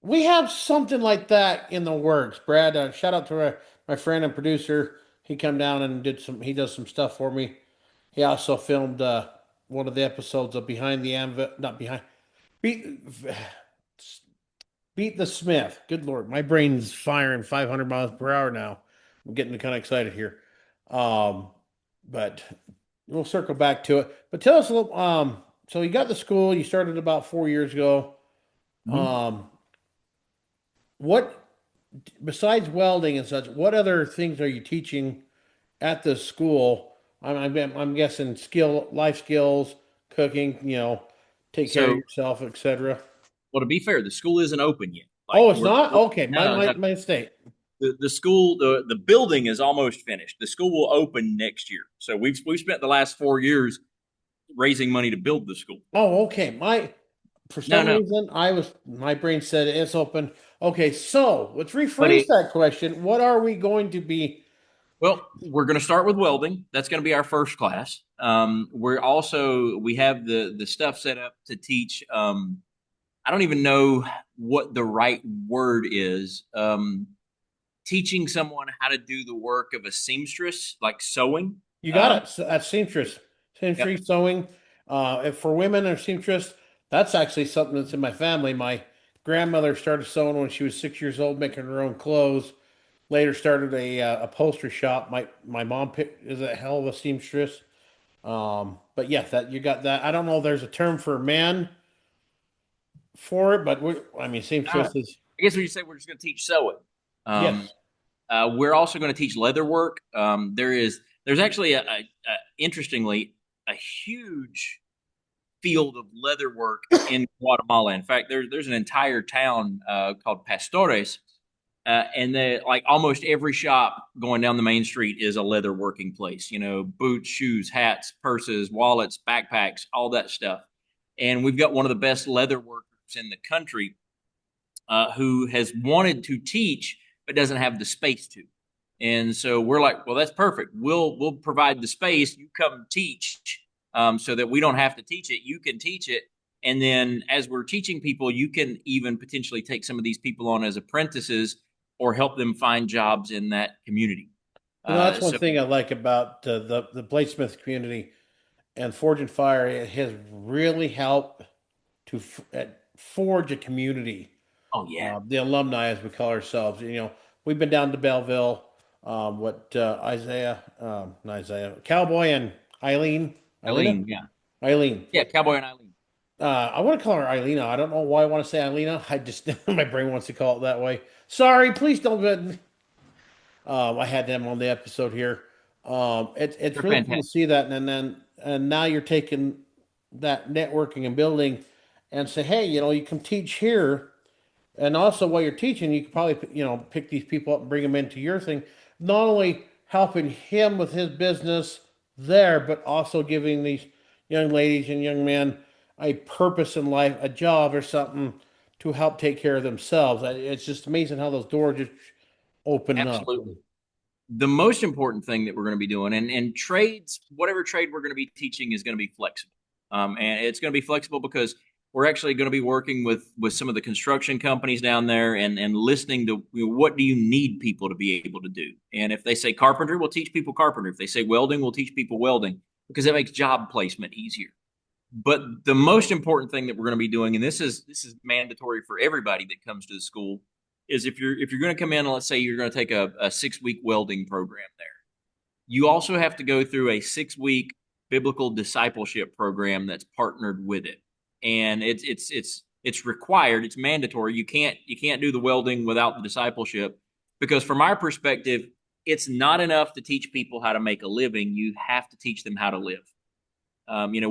we have something like that in the works. Brad, shout out to my friend and producer. He come down and did some. He does some stuff for me. He also filmed one of the episodes of Behind the Anvil, not behind. Beat Beat the Smith. Good Lord, my brain's firing 500 miles per hour now. I'm getting kind of excited here. Um, but we'll circle back to it. But tell us a little. So you got the school. You started about 4 years ago. Mhm. Um, what besides welding and such? What other things are you teaching at the school? I'm guessing life skills, cooking. Take care of So, yourself, etc. well, to be fair, the school isn't open yet. Like Oh, it's not okay. My no, my no. my mistake. The school the building is almost finished. The school will open next year. So we've spent the last 4 years raising money to build the school. Oh, okay. For No, some no. reason, my brain said it's open. Okay, so let's But rephrase that question. What are we going to be? well, we're going to start with welding. That's going to be our first class. We have the stuff set up to teach. I don't even know what the right word is. Teaching someone how to do the work of a seamstress, like sewing. You got Um, it. So that's seamstress, yep. seamstress sewing. If for women or seamstress, that's actually something that's in my family. My grandmother started sewing when she was 6 years old, making her own clothes. Later started a upholstery shop. My mom is a hell of a seamstress. But yeah, that you got that. I don't know. If there's a term for man for it, but I mean, I seamstress is guess we say we're just going to teach sewing. Um, yes. we're also going to teach leather work. There's actually interestingly a huge field of leather work in Guatemala. In fact, there's an entire town called Pastores, and like almost every shop going down the main street is a leather working place. Boots, shoes, hats, purses, wallets, backpacks, all that stuff. And we've got one of the best leather workers in the country who has wanted to teach but doesn't have the space to. And so we're like, well, that's perfect. We'll provide the space. You come teach, so that we don't have to teach it. You can teach it, and then as we're teaching people, you can even potentially take some of these people on as apprentices or help them find jobs in that community. That's one So, thing I like about the Bladesmith community and Forge and Fire. It has really helped to forge a community. oh yeah, The alumni, as we call ourselves. We've been down to Belleville. Not Isaiah, Cowboy and Eileen, Eileen, Eileen, yeah, Eileen. yeah, Cowboy and Eileen. I want to call her Eilina. I don't know why I want to say Eilina. I just my brain wants to call it that way. Sorry, please don't. I had them on the episode here. It's They're really cool to fantastic. see that, and now you're taking that networking and building, and say, hey, you can teach here, and also while you're teaching, you could probably pick these people up and bring them into your thing. Not only helping him with his business there, but also giving these young ladies and young men a purpose in life, a job or something to help take care of themselves. It's just amazing how those doors just open up. Absolutely. The most important thing that we're going to be doing, and trades, whatever trade we're going to be teaching is going to be flexible. And it's going to be flexible because we're actually going to be working with some of the construction companies down there and listening to what do you need people to be able to do. And if they say carpenter, we'll teach people carpenter. If they say welding, we'll teach people welding because that makes job placement easier. But the most important thing that we're going to be doing, and this is mandatory for everybody that comes to the school, is if you're going to come in and let's say you're going to take a 6 week welding program there, you also have to go through a 6 week biblical discipleship program that's partnered with it, and it's required, it's mandatory. You can't do the welding without the discipleship because from our perspective, it's not enough to teach people how to make a living. You have to teach them how to live.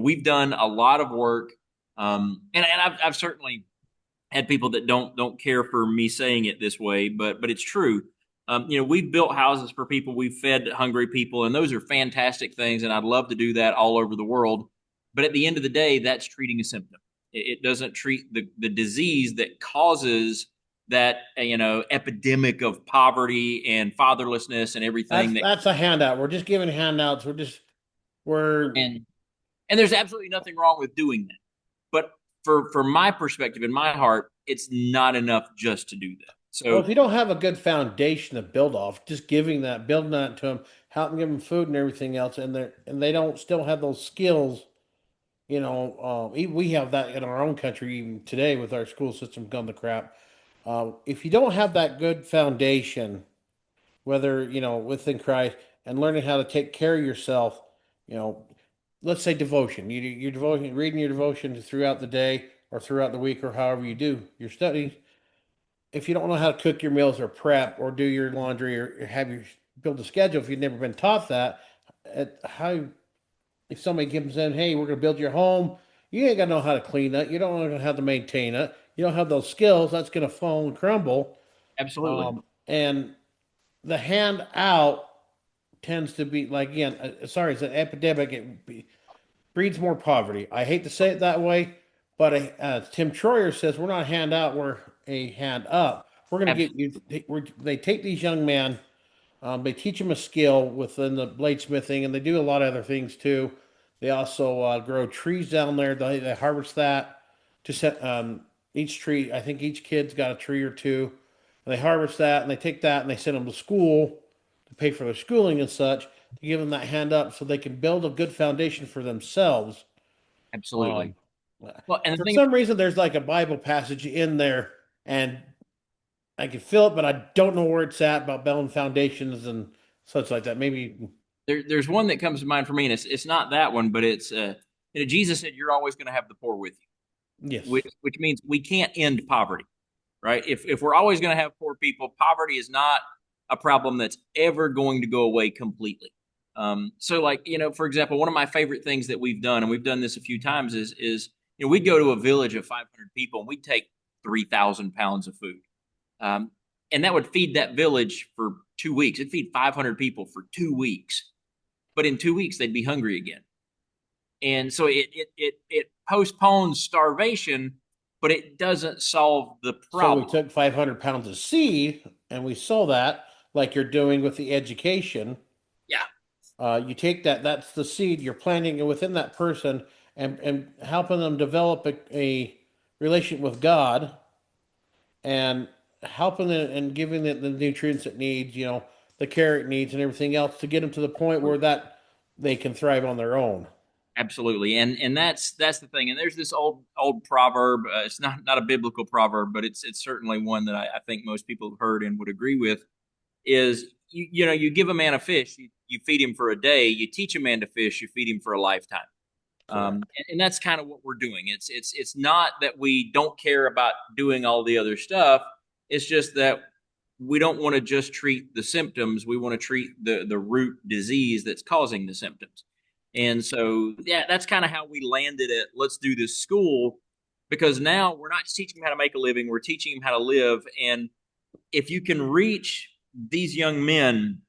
We've done a lot of work, and I've certainly had people that don't care for me saying it this way, but it's true. We've built houses for people, we've fed hungry people, and those are fantastic things. And I'd love to do that all over the world. But at the end of the day, that's treating a symptom. It doesn't treat the disease that causes that epidemic of poverty and fatherlessness and That's everything that that's a handout. We're just giving handouts. We're and there's absolutely nothing wrong with doing that. But for my perspective, in my heart, it's not enough just to do that. well, So if you don't have a good foundation to build off, just building that to them, helping give them food and everything else, and they don't still have those skills. We have that in our own country even today with our school system gone to crap. If you don't have that good foundation, whether within Christ and learning how to take care of yourself, you know, let's say devotion. You're devotion, reading your devotion throughout the day or throughout the week or however you do your studies. If you don't know how to cook your meals or prep or do your laundry or have your build a schedule, if you've never been taught that, how if somebody comes in, hey, we're going to build your home, you ain't got to know how to clean it. You don't know how to maintain it. You don't have those skills. That's going to fall and crumble. absolutely, And the handout tends to be like again, sorry, it's an epidemic. Breeds more poverty. I hate to say it that way, but Tim Troyer says we're not a handout, we're a hand up. We're going to get absolutely, you. They take these young men, they teach them a skill within the bladesmithing, and they do a lot of other things too. They also grow trees down there. They harvest that to set each tree. I think each kid's got a tree or two. And they harvest that and they take that and they send them to school to pay for their schooling and such to give them that hand up so they can build a good foundation for themselves. absolutely. Um, Well, and the for thing, some reason, there's like a Bible passage in there, and I can feel it, but I don't know where it's at about building foundations and such like that. Maybe there's one that comes to mind for me, and it's not that one, but it's Jesus said you're always going to have the poor with you, yes. which means we can't end poverty, right? If we're always going to have poor people, poverty is not a problem that's ever going to go away completely. So, like for example, one of my favorite things that we've done, and we've done this a few times, is we'd go to a village of 500 people and we'd take 3,000 pounds of food, um, and that would feed that village for 2 weeks. It'd feed 500 people for 2 weeks, but in 2 weeks they'd be hungry again, and so it postpones starvation, but it doesn't solve the So we problem. took 500 pounds of seed and we sow that like you're doing with the education. Yeah, You take that's the seed, you're planting it within that person and helping them develop a relationship with God and helping it and giving it the nutrients it needs, the carrot needs and everything else to get them to the point where that they can thrive on their own. Absolutely, and that's the thing. And there's this old proverb. It's not a biblical proverb, but it's certainly one that I think most people have heard and would agree with. Is you give a man a fish, you feed him for a day. You teach a man to fish, you feed him for a lifetime. Correct. And that's kind of what we're doing. It's not that we don't care about doing all the other stuff. It's just that we don't want to just treat the symptoms. We want to treat the root disease that's causing the symptoms. And so, yeah, that's kind of how we landed at let's do this school, because now we're not just teaching them how to make a living, we're teaching them how to live. And if you can reach these young men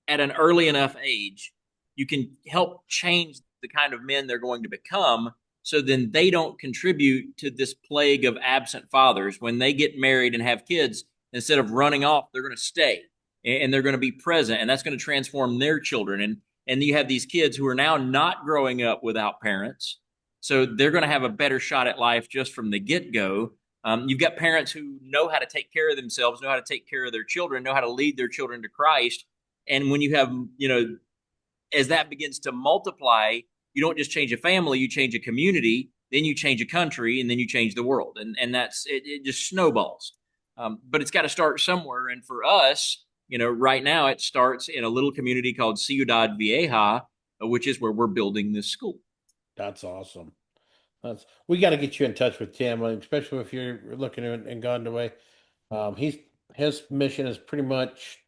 at an early enough age, you can help change the kind of men they're going to become, so then they don't contribute to this plague of absent fathers. When they get married and have kids, instead of running off, they're going to stay and they're going to be present, and that's going to transform their children. And you have these kids who are now not growing up without parents, so they're going to have a better shot at life just from the get-go. You've got parents who know how to take care of themselves, know how to take care of their children, know how to lead their children to Christ. And when you have, as that begins to multiply, you don't just change a family, you change a community, then you change a country, and then you change the world. And that's it, it just snowballs. But it's got to start somewhere. And for us, right now it starts in a little community called Ciudad Vieja, which is where we're building this school. That's awesome. We got to get you in touch with Tim, especially if you're looking and gone away. He's his mission is pretty much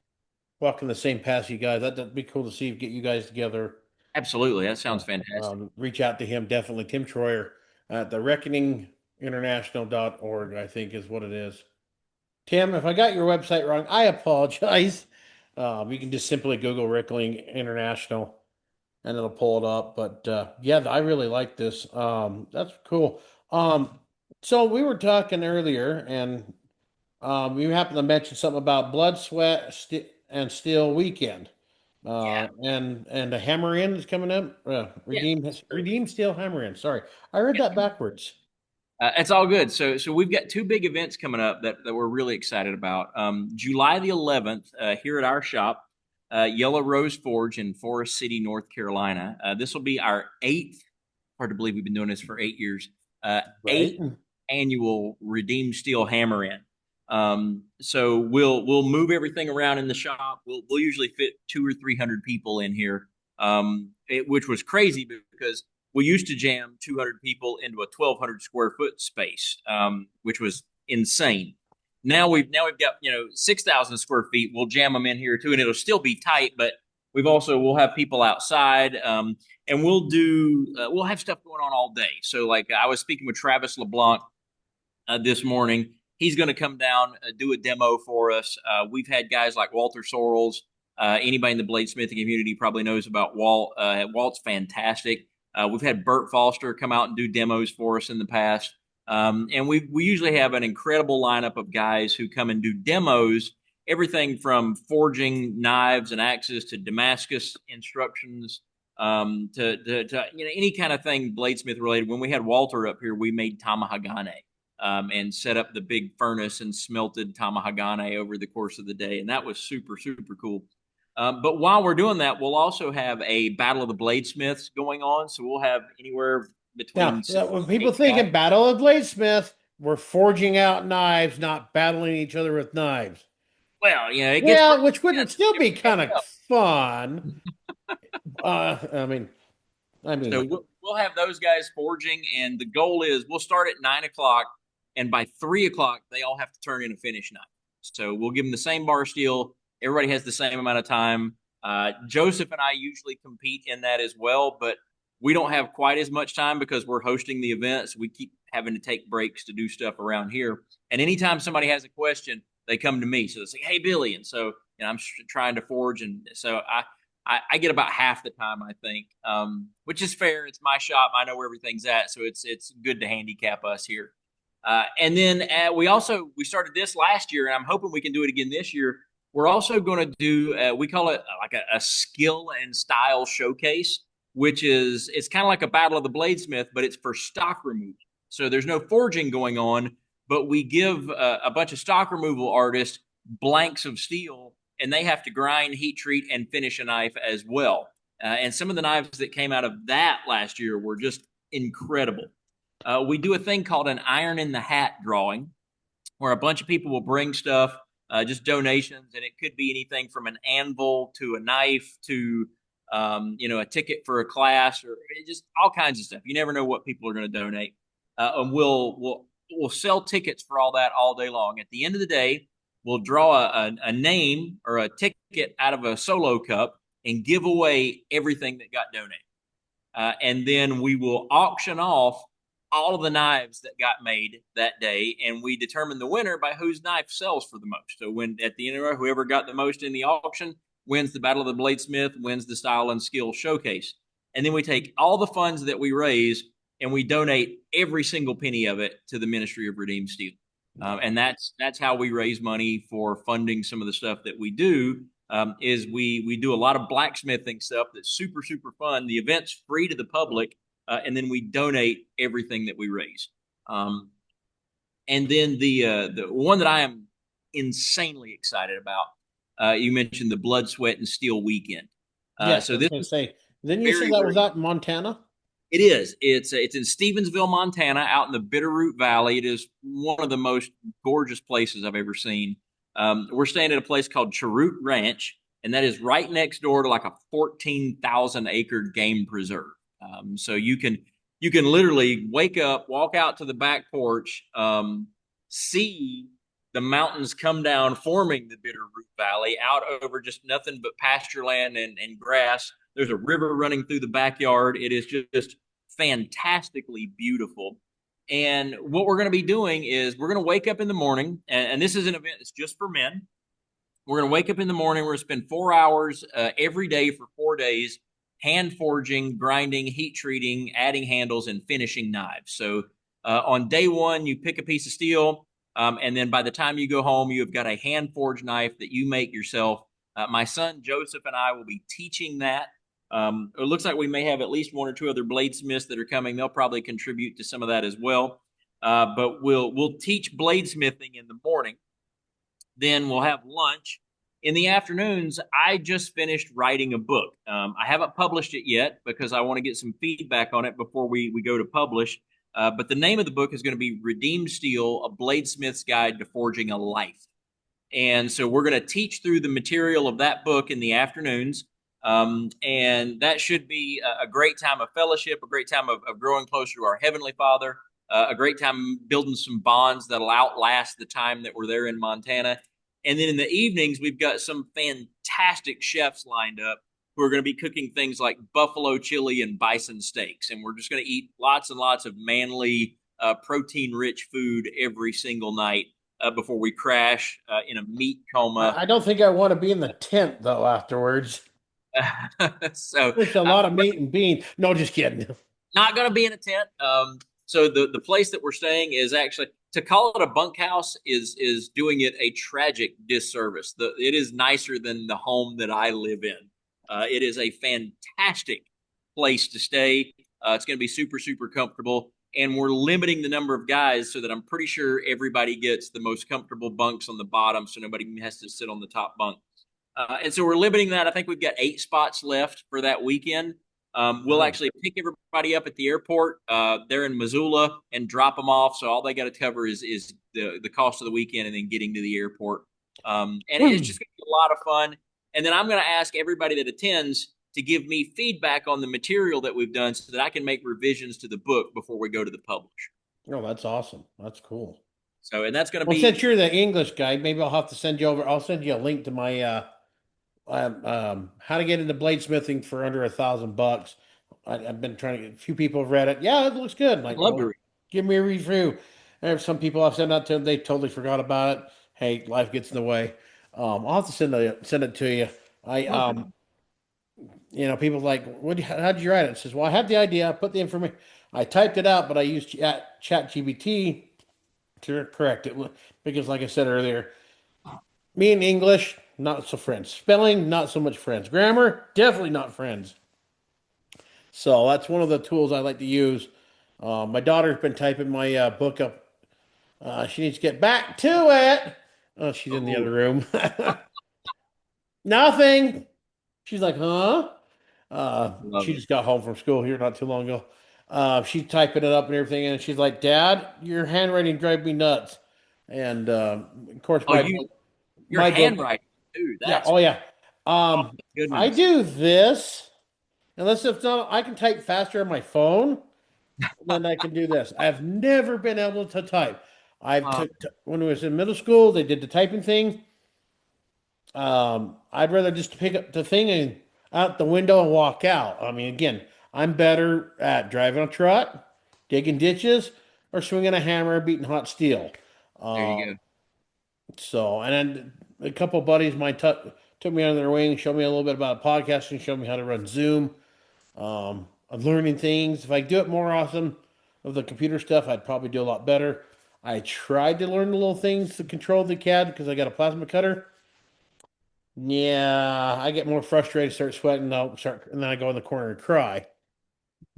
walking the same path you guys. That'd be cool to see get you guys together. Absolutely. That sounds fantastic. Reach out to him definitely. Tim Troyer at the reckoninginternational.org, I think is what it is. Tim, if I got your website wrong, I apologize. You can just simply Google Reckoning International and it'll pull it up. But yeah, I really like this. That's cool. So we were talking earlier, and you happened to mention something about Blood, Sweat, and Steel weekend. Yeah. And the Hammer In is coming up. Yeah. Redeem Steel Hammer In. Sorry, I read that backwards. It's all good. So we've got two big events coming up that we're really excited about. July the 11th, here at our shop, Yellow Rose Forge in Forest City, North Carolina. This will be our eighth. Hard to believe we've been doing this for 8 years. Right. Eighth annual Redeem Steel Hammer In. So we'll move everything around in the shop. We'll usually fit 200 or 300 people in here, which was crazy because we used to jam 200 people into a 1,200 square foot space, which was insane. Now we've got 6,000 square feet. We'll jam them in here too, and it'll still be tight. But we'll have people outside, and we'll have stuff going on all day. So like I was speaking with Travis LeBlanc this morning. He's going to come down, do a demo for us. We've had guys like Walter Sorrells. Anybody in the bladesmithing community probably knows about Walt. Walt's fantastic. We've had Bert Foster come out and do demos for us in the past. And we usually have an incredible lineup of guys who come and do demos, everything from forging knives and axes to Damascus instructions, to any kind of thing bladesmith related. When we had Walter up here, we made tamahagane. And set up the big furnace and smelted tamahagane over the course of the day. And that was super, super cool. But while we're doing that, we'll also have a Battle of the Bladesmiths going on. So we'll have anywhere between... Now, when people think of Battle of Bladesmith, we're forging out knives, not battling each other with knives. Well, it gets... Yeah, which would still be kind of fun. I mean... So we'll have those guys forging, and the goal is we'll start at 9 o'clock, and by 3 o'clock, they all have to turn in a finished knife. So we'll give them the same bar steel. Everybody has the same amount of time. Joseph and I usually compete in that as well, but we don't have quite as much time because we're hosting the event. So we keep having to take breaks to do stuff around here. And anytime somebody has a question, they come to me. So they say, "Hey, Billy." And so I'm trying to forge. And so I get about half the time, I think, which is fair. It's my shop. I know where everything's at. So it's good to handicap us here. And then we started this last year, and I'm hoping we can do it again this year. We're also going to do, we call it like a skill and style showcase, which is, it's kind of like a Battle of the Bladesmith, but it's for stock removal. So there's no forging going on, but we give a bunch of stock removal artists blanks of steel, and they have to grind, heat treat, and finish a knife as well. And some of the knives that came out of that last year were just incredible. We do a thing called an iron in the hat drawing, where a bunch of people will bring stuff, just donations, and it could be anything from an anvil to a knife to a ticket for a class, or just all kinds of stuff. You never know what people are going to donate, and we'll sell tickets for all that all day long. At the end of the day, we'll draw a name or a ticket out of a solo cup and give away everything that got donated. And then we will auction off all of the knives that got made that day, and we determine the winner by whose knife sells for the most. So when at the end of the whoever got the most in the auction wins the Battle of the Bladesmith, wins the Style and Skill Showcase. And then we take all the funds that we raise and we donate every single penny of it to the Ministry of Redeemed Steel. And that's how we raise money for funding some of the stuff that we do. Is we do a lot of blacksmithing stuff that's super, super fun. The event's free to the public, and then we donate everything that we raise. And then the one that I am insanely excited about, you mentioned the Blood, Sweat, and Steel weekend. Yes, So I was this going to is say. Then you said that was out in Montana? it is. It's in Stevensville, Montana, out in the Bitterroot Valley. It is one of the most gorgeous places I've ever seen. We're staying at a place called Cherut Ranch, and that is right next door to like a 14,000 acre game preserve. So you can literally wake up, walk out to the back porch, see the mountains come down, forming the Bitterroot Valley, out over just nothing but pasture land and grass. There's a river running through the backyard. It is just fantastically beautiful. And what we're going to be doing is we're going to wake up in the morning, and this is an event that's just for men. We're going to wake up in the morning. We're going to spend 4 hours every day for 4 days, hand forging, grinding, heat treating, adding handles, and finishing knives. So on day one, you pick a piece of steel, and then by the time you go home, you have got a hand forged knife that you make yourself. My son Joseph and I will be teaching that. It looks like we may have at least 1 or 2 other bladesmiths that are coming. They'll probably contribute to some of that as well. But we'll teach bladesmithing in the morning. Then we'll have lunch. In the afternoons, I just finished writing a book. I haven't published it yet because I want to get some feedback on it before we go to publish. But the name of the book is going to be Redeemed Steel, A Bladesmith's Guide to Forging a Life. And so we're going to teach through the material of that book in the afternoons. And that should be a great time of fellowship, a great time of growing closer to our Heavenly Father, a great time building some bonds that'll outlast the time that we're there in Montana. And then in the evenings, we've got some fantastic chefs lined up who are going to be cooking things like buffalo chili and bison steaks. And we're just going to eat lots and lots of manly, protein-rich food every single night before we crash in a meat coma. I don't think I want to be in the tent, though, afterwards. So There's a lot of meat and beans. No, just kidding. not going to be in a tent. So the place that we're staying is actually, to call it a bunkhouse is doing it a tragic disservice. It is nicer than the home that I live in. It is a fantastic place to stay. It's going to be super, super comfortable. And we're limiting the number of guys so that I'm pretty sure everybody gets the most comfortable bunks on the bottom so nobody has to sit on the top bunk. And so we're limiting that. I think we've got 8 spots left for that weekend. We'll actually pick everybody up at the airport there in Missoula and drop them off. So all they got to cover is the cost of the weekend and then getting to the airport. And it's just going to be a lot of fun. And then I'm going to ask everybody that attends to give me feedback on the material that we've done so that I can make revisions to the book before we go to the publisher. Oh, that's awesome. That's cool. So, and that's going to Well, be. since you're the English guy, maybe I'll have to send you over. I'll send you a link to my how to get into bladesmithing for under $1,000. I've been trying to get a few people have read it. Yeah, it looks good. Like, Love to read. give me a review. And some people I've sent out to them, they totally forgot about it. Hey, life gets in the way. I'll have to send it to you. People like, how'd you write it? It says, well, I had the idea. I put the information. I typed it out, but I used ChatGPT to correct it because, like I said earlier, me and English not so friends. Spelling not so much friends. Grammar definitely not friends. So that's one of the tools I like to use. My daughter's been typing my book up. She needs to get back to it. Oh, she's in the other room. Nothing. She's like, huh? Love She it. just got home from school here not too long ago. She's typing it up and everything, and she's like, Dad, your handwriting drives me nuts. And of course, Oh, your my book, handwriting too. yeah, That's oh yeah. oh Um, my I goodness. do this, unless it's not, I can type faster on my phone than I can do this. I've never been able to type. Uh, When I was in middle school, they did the typing thing. I'd rather just pick up the thing and out the window and walk out. I mean, again, I'm better at driving a truck, digging ditches, or swinging a hammer, beating hot steel. there Uh, you go. and then a couple of buddies of mine took me under their wing, showed me a little bit about podcasting, showed me how to run Zoom. I'm learning things. If I do it more often of the computer stuff, I'd probably do a lot better. I tried to learn the little things to control the CAD because I got a plasma cutter. Yeah, I get more frustrated, start sweating, and then I go in the corner and cry. It's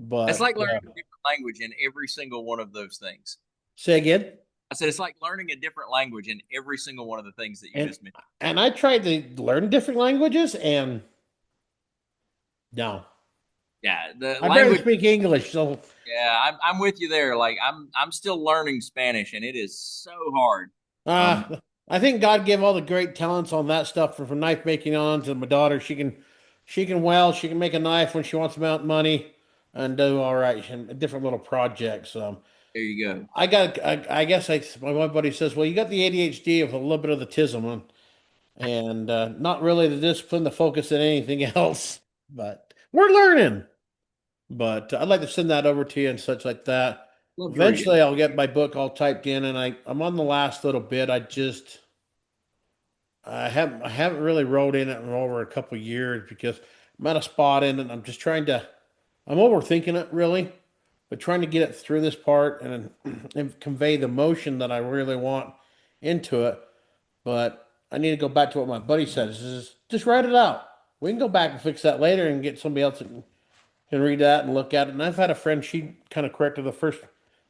But like learning a different language in every single one of those things. say again, I said it's like learning a different language in every single one of the things that you and just mentioned. I tried to learn different languages, and no, Yeah, the I barely language. speak English. So Yeah, I'm with you there. Like I'm still learning Spanish, and it is so hard. Um, I think God gave all the great talents on that stuff from knife making on to my daughter. She can weld, she can make a knife when she wants about money, and do all right, and different little projects. there you go. I guess my one buddy says, well, you got the ADHD with a little bit of the tism, and not really the discipline, the focus, and anything else. But we're learning. But I'd like to send that over to you and such like that. Love to read it. Eventually, I'll get my book all typed in, and I'm on the last little bit. I haven't really wrote in it in over a couple of years because I'm at a spot in it. I'm overthinking it really, but trying to get it through this part and convey the emotion that I really want into it. But I need to go back to what my buddy says. Is just write it out. We can go back and fix that later and get somebody else that can read that and look at it. And I've had a friend, she kind of corrected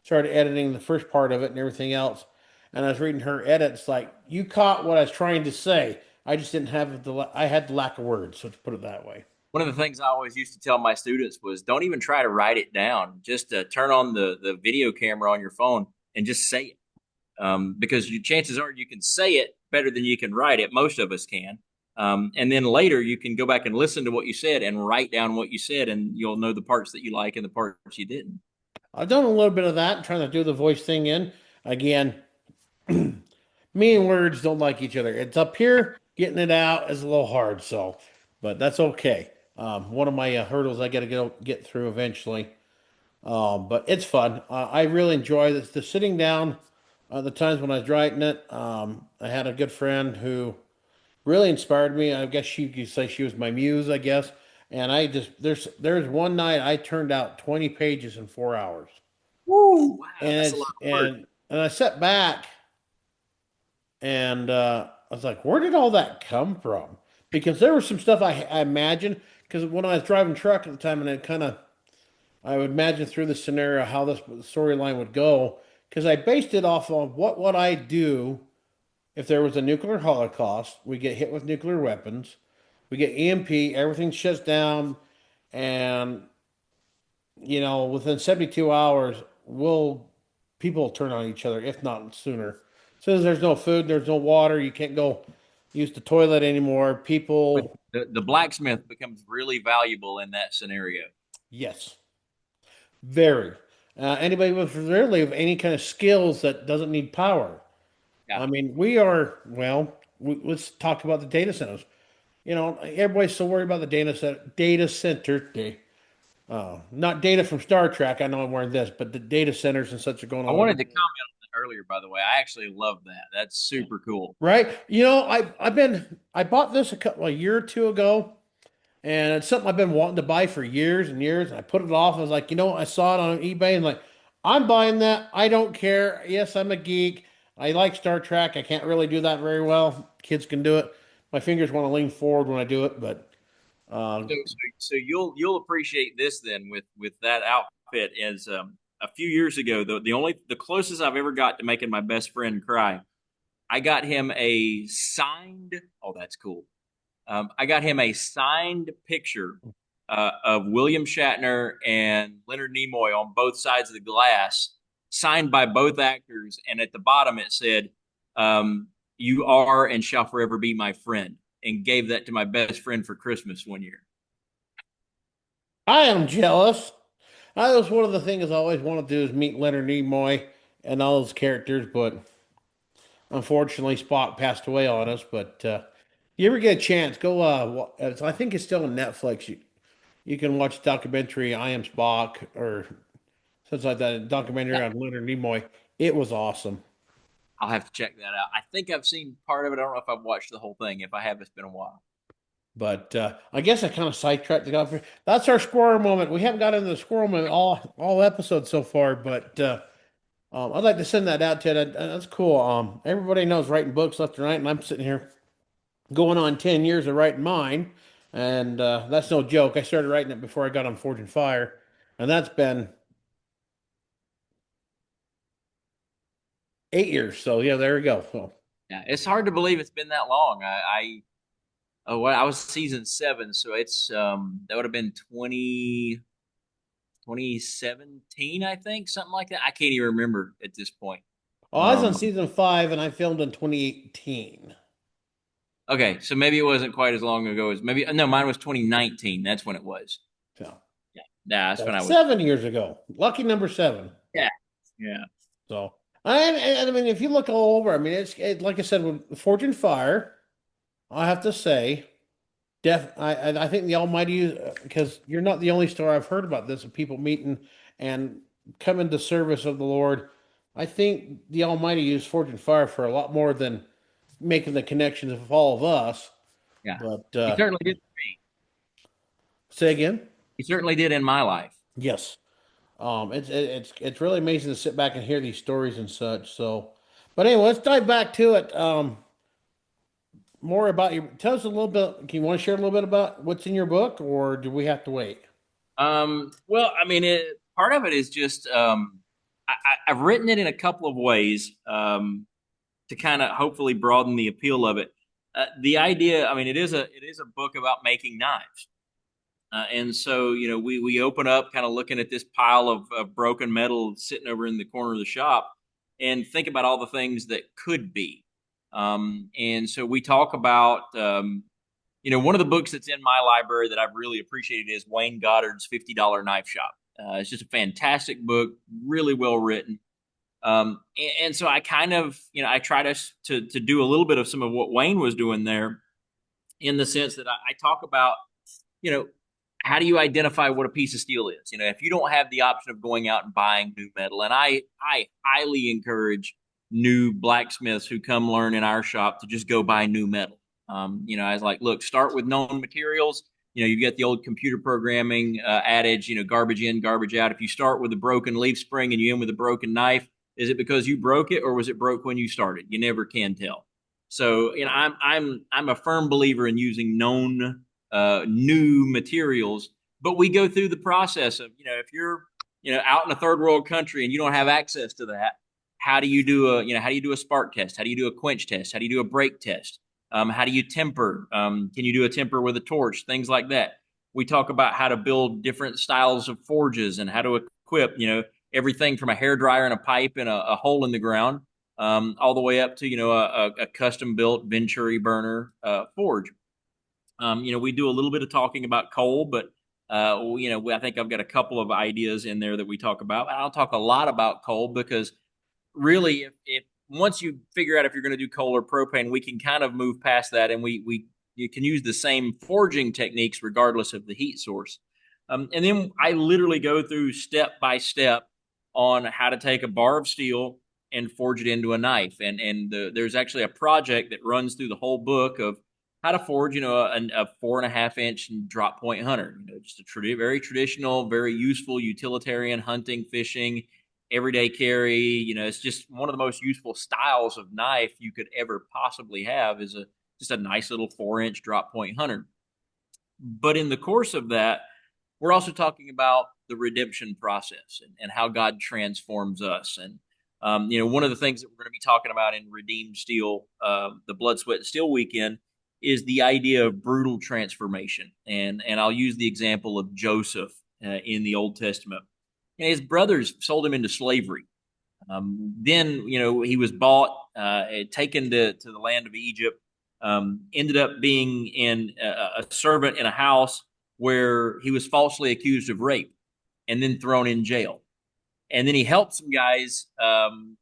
started editing the first part of it and everything else. And I was reading her edits, like, you caught what I was trying to say. I just didn't have I had the lack of words, so to put it that way. One of the things I always used to tell my students was don't even try to write it down. Just turn on the video camera on your phone and just say it. Because chances are you can say it better than you can write it. Most of us can. And then later you can go back and listen to what you said and write down what you said, and you'll know the parts that you like and the parts you didn't. I've done a little bit of that, trying to do the voice thing in. Again, me and words don't like each other. It's up here, getting it out is a little hard, so, but that's okay. One of my hurdles I got to get through eventually. But it's fun. I really enjoy this. The sitting down, the times when I was writing it. I had a good friend who really inspired me. I guess you could say she was my muse, I guess. And I just there's one night I turned out 20 pages in 4 hours, Woo! Wow, and that's a lot it's of work. and I sat back and I was like, where did all that come from? Because there was some stuff I imagined. Because when I was driving truck at the time, and it kind of I would imagine through the scenario how this storyline would go. Because I based it off of what would I do if there was a nuclear holocaust, we get hit with nuclear weapons, we get EMP, everything shuts down, and within 72 hours, will people turn on each other, if not sooner. As soon as there's no food, there's no water, you can't go use the toilet anymore. But People, the blacksmith becomes really valuable in that scenario. yes, very. Anybody with really of any kind of skills that doesn't need power. Yeah. I mean, let's talk about the data centers. Everybody's so worried about the data center, not data from Star Trek. I know I'm wearing this, but the data centers and such are going I all over wanted the to world, comment on that earlier, by the way. I actually love that. That's super cool. right? I bought this a year or two ago, and it's something I've been wanting to buy for years and years. And I put it off. I was like, I saw it on eBay and like, I'm buying that. I don't care. Yes, I'm a geek. I like Star Trek. I can't really do that very well. Kids can do it. My fingers want to lean forward when I do it, but um, So you'll appreciate this then with that outfit. As a few years ago, the closest I've ever got to making my best friend cry, I got him a signed. Oh, that's cool. I got him a signed picture of William Shatner and Leonard Nimoy on both sides of the glass, signed by both actors. And at the bottom it said, "You are and shall forever be my friend," and gave that to my best friend for Christmas one year. I am jealous. That was one of the things I always wanted to do is meet Leonard Nimoy and all those characters, but unfortunately Spock passed away on us. But you ever get a chance, go. I think it's still on Netflix. You can watch the documentary "I Am Spock" or something like that. A documentary Yeah, on Leonard Nimoy. It was awesome. I'll have to check that out. I think I've seen part of it. I don't know if I've watched the whole thing. If I have, it's been a while. But I guess I kind of sidetracked the guy. That's our squirrel moment. We haven't got into the squirrel moment all episodes so far, but I'd like to send that out to you. That's cool. Everybody knows writing books left and right, and I'm sitting here going on 10 years of writing mine, and that's no joke. I started writing it before I got on Forge and Fire, and that's been 8 years. So yeah, there we go. So, Yeah, it's hard to believe it's been that long. Oh, well, I was season 7, so it's that would have been 2017, I think, something like that. I can't even remember at this point. I was on season 5, and I filmed in 2018. Okay, so maybe it wasn't quite as long ago as maybe no, mine was 2019. That's when it was. So Yeah, yeah, that's when I was. 7 years ago. Lucky number 7. Yeah, yeah, So, I mean, if you look all over, I mean, like I said, with Forge and Fire, I have to say, I think the Almighty, because you're not the only story I've heard about this of people meeting and coming to service of the Lord. I think the Almighty used Forge and Fire for a lot more than making the connections of all of us. yeah. But He certainly did for me. say again. He certainly did in my life. Yes. It's really amazing to sit back and hear these stories and such. So, but anyway, let's dive back to it. More about you. Tell us a little bit. Can you want to share a little bit about what's in your book, or do we have to wait? Well, I mean, part of it is just I've written it in a couple of ways to kind of hopefully broaden the appeal of it. The idea, I mean, it is a book about making knives. And so, we open up kind of looking at this pile of broken metal sitting over in the corner of the shop and think about all the things that could be. And so we talk about, one of the books that's in my library that I've really appreciated is Wayne Goddard's $50 Knife Shop. It's just a fantastic book, really well written. And so I kind of, I try to do a little bit of some of what Wayne was doing there in the sense that I talk about, you know, how do you identify what a piece of steel is? If you don't have the option of going out and buying new metal, and I highly encourage new blacksmiths who come learn in our shop to just go buy new metal. I was like, look, start with known materials. You get the old computer programming adage, garbage in, garbage out. If you start with a broken leaf spring and you end with a broken knife, is it because you broke it or was it broke when you started? You never can tell. So, I'm a firm believer in using known new materials, but we go through the process of, if you're, out in a third world country and you don't have access to that, how do you do a spark test? How do you do a quench test? How do you do a break test? How do you temper? Can you do a temper with a torch? Things like that. We talk about how to build different styles of forges and how to equip, everything from a hair dryer and a pipe and a hole in the ground, all the way up to, a custom built Venturi burner forge. We do a little bit of talking about coal, but I think I've got a couple of ideas in there that we talk about. I don't talk a lot about coal because really, if once you figure out if you're going to do coal or propane, we can kind of move past that, and you can use the same forging techniques regardless of the heat source. And then I literally go through step by step on how to take a bar of steel and forge it into a knife. And there's actually a project that runs through the whole book of how to forge, a 4.5 inch drop point hunter. Just a very traditional, very useful utilitarian hunting, fishing, everyday carry. It's just one of the most useful styles of knife you could ever possibly have is just a nice little 4-inch drop point hunter. But in the course of that, we're also talking about the redemption process and how God transforms us. And one of the things that we're going to be talking about in Redeemed Steel, the Blood, Sweat, and Steel weekend, is the idea of brutal transformation. And I'll use the example of Joseph in the Old Testament. And his brothers sold him into slavery. Then, he was bought, taken to the land of Egypt, ended up being in a servant in a house where he was falsely accused of rape and then thrown in jail. And then he helped some guys, and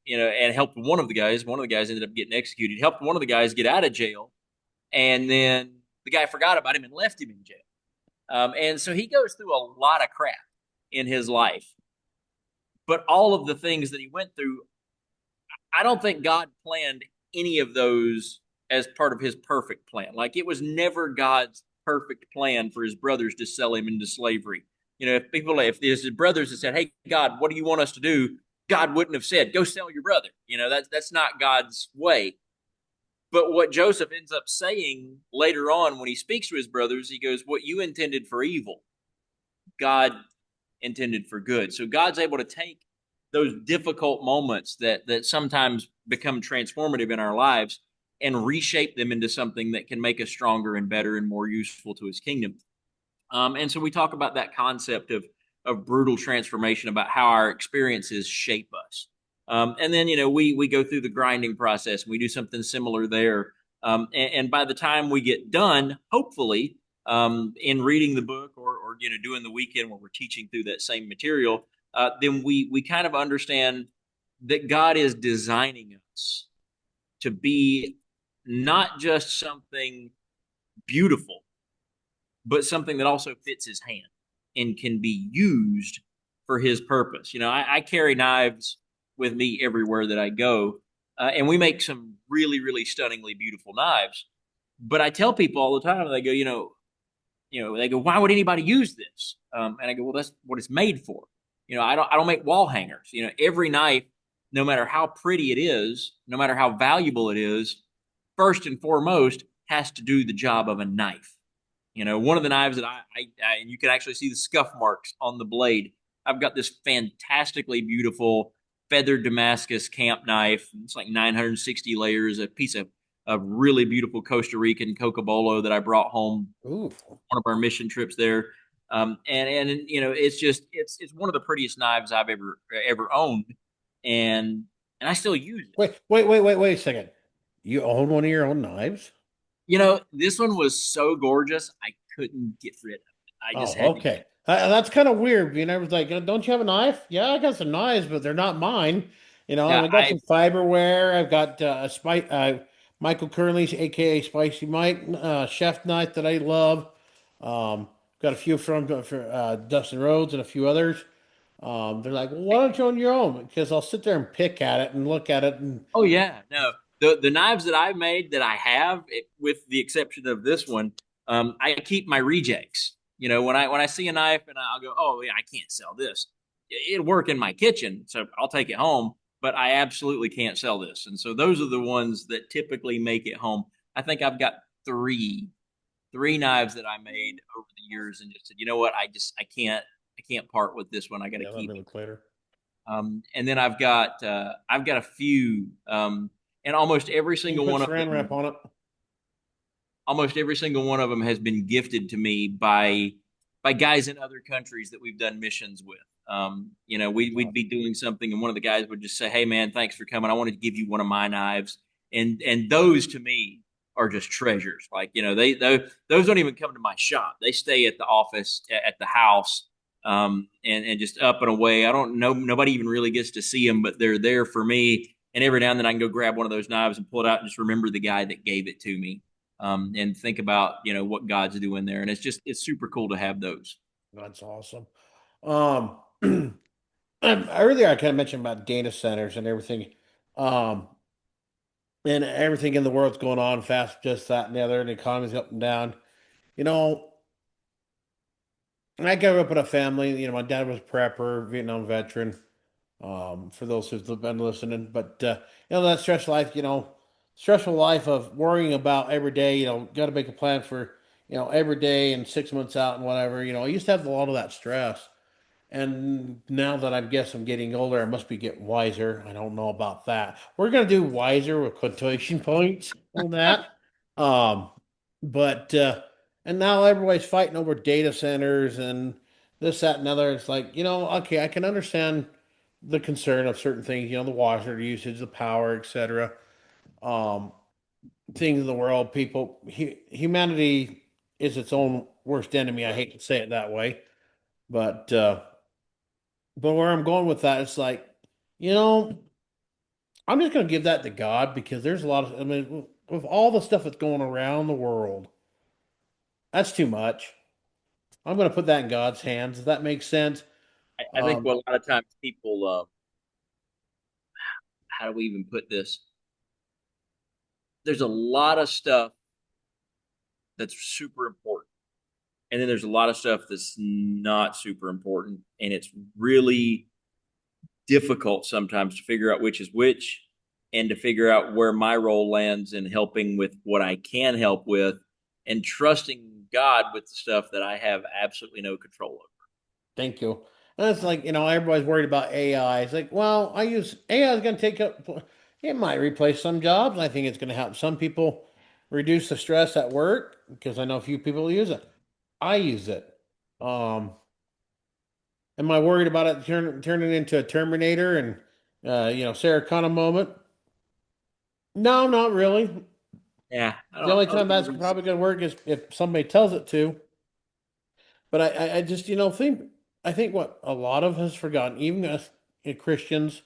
helped one of the guys. One of the guys ended up getting executed. He helped one of the guys get out of jail, and then the guy forgot about him and left him in jail. And so he goes through a lot of crap in his life. But all of the things that he went through, I don't think God planned any of those as part of his perfect plan. Like, it was never God's perfect plan for his brothers to sell him into slavery. If his brothers had said, "Hey, God, what do you want us to do?" God wouldn't have said, "Go sell your brother." That's not God's way. But what Joseph ends up saying later on when he speaks to his brothers, he goes, "What you intended for evil, God intended for good." So God's able to take those difficult moments that sometimes become transformative in our lives and reshape them into something that can make us stronger and better and more useful to his kingdom. And so we talk about that concept of brutal transformation, about how our experiences shape us. And then, we go through the grinding process and we do something similar there. And by the time we get done, hopefully, in reading the book or doing the weekend where we're teaching through that same material, then we kind of understand that God is designing us to be not just something beautiful, but something that also fits his hand and can be used for his purpose. I carry knives with me everywhere that I go, and we make some really, really stunningly beautiful knives. But I tell people all the time, they go, they go, "Why would anybody use this?" And I go, "Well, that's what it's made for." I don't make wall hangers. Every knife, no matter how pretty it is, no matter how valuable it is, first and foremost has to do the job of a knife. One of the knives that and you can actually see the scuff marks on the blade. I've got this fantastically beautiful feathered Damascus camp knife. It's like 960 layers, a piece of really beautiful Costa Rican cocobolo that I brought home Ooh. one of our mission trips there. And it's one of the prettiest knives I've ever owned, and I still use it. Wait a second. You own one of your own knives? This one was so gorgeous, I couldn't get rid of it. I just Oh, had to. okay. That's kind of weird. I was like, "Don't you have a knife?" Yeah, I got some knives, but they're not mine. And Yeah, I got some fiberware. I've got Michael Curley's, aka Spicy Mike, chef knife that I love. Um, got a few from for Dustin Rhodes and a few others. They're like, "Well, why don't you own your own?" Because I'll sit there and pick at it and look at it, and oh yeah, no. The knives that I've made that I have, with the exception of this one, I keep my rejects. When I see a knife and I'll go, "Oh yeah, I can't sell this." It'll work in my kitchen, so I'll take it home. But I absolutely can't sell this, and so those are the ones that typically make it home. I think I've got three knives that I made over the years, and just said, "You know what? I can't part with this one. I got to yeah, that keep it." really later. And then I've got a few, and You can put Saran wrap on it. almost every single one of them has been gifted to me by guys in other countries that we've done missions with. We'd be doing something, and one of the guys would just say, "Hey man, thanks for coming. I wanted to give you one of my knives," and those to me are just treasures. Like, those don't even come to my shop. They stay at the office, at the house, and just up and away. I don't know. Nobody even really gets to see them, but they're there for me. And every now and then I can go grab one of those knives and pull it out and just remember the guy that gave it to me, and think about what God's doing there. And it's super cool to have those. That's awesome. Um, earlier I kind of mentioned about data centers and everything. Um, and everything in the world's going on fast, just that and the other, and the economy's up and down. You know, I grew up in a family. My dad was a prepper, Vietnam veteran. For those who've been listening, but that stressful life of worrying about every day. Got to make a plan for every day and 6 months out and whatever. I used to have a lot of that stress. And now that I guess I'm getting older, I must be getting wiser. I don't know about that. We're gonna do wiser with quotation points on that. Um, But and now everybody's fighting over data centers and this, that, and other. It's like, okay, I can understand the concern of certain things, the water usage, the power, etc. Um, Things in the world, humanity is its own worst enemy. I hate to say it that way, but where I'm going with that, it's like, you know, I'm just going to give that to God because there's a lot of, I mean, with all the stuff that's going around the world, that's too much. I'm going to put that in God's hands. If that makes sense. I think Um, what a lot of times people, how do we even put this? There's a lot of stuff that's super important. And then there's a lot of stuff that's not super important. And it's really difficult sometimes to figure out which is which and to figure out where my role lands in helping with what I can help with and trusting God with the stuff that I have absolutely no control over. Thank you. And it's like, everybody's worried about AI. It's like, well, I use AI is going to take up, it might replace some jobs. I think it's going to help some people reduce the stress at work because I know a few people use it. I use it. Um, am I worried about it turning into a Terminator and, Sarah Connor moment? No, not really. Yeah, The only I don't time that's really probably going to work is if somebody tells it to. But I just, I think what a lot of us forgotten, even us Christians,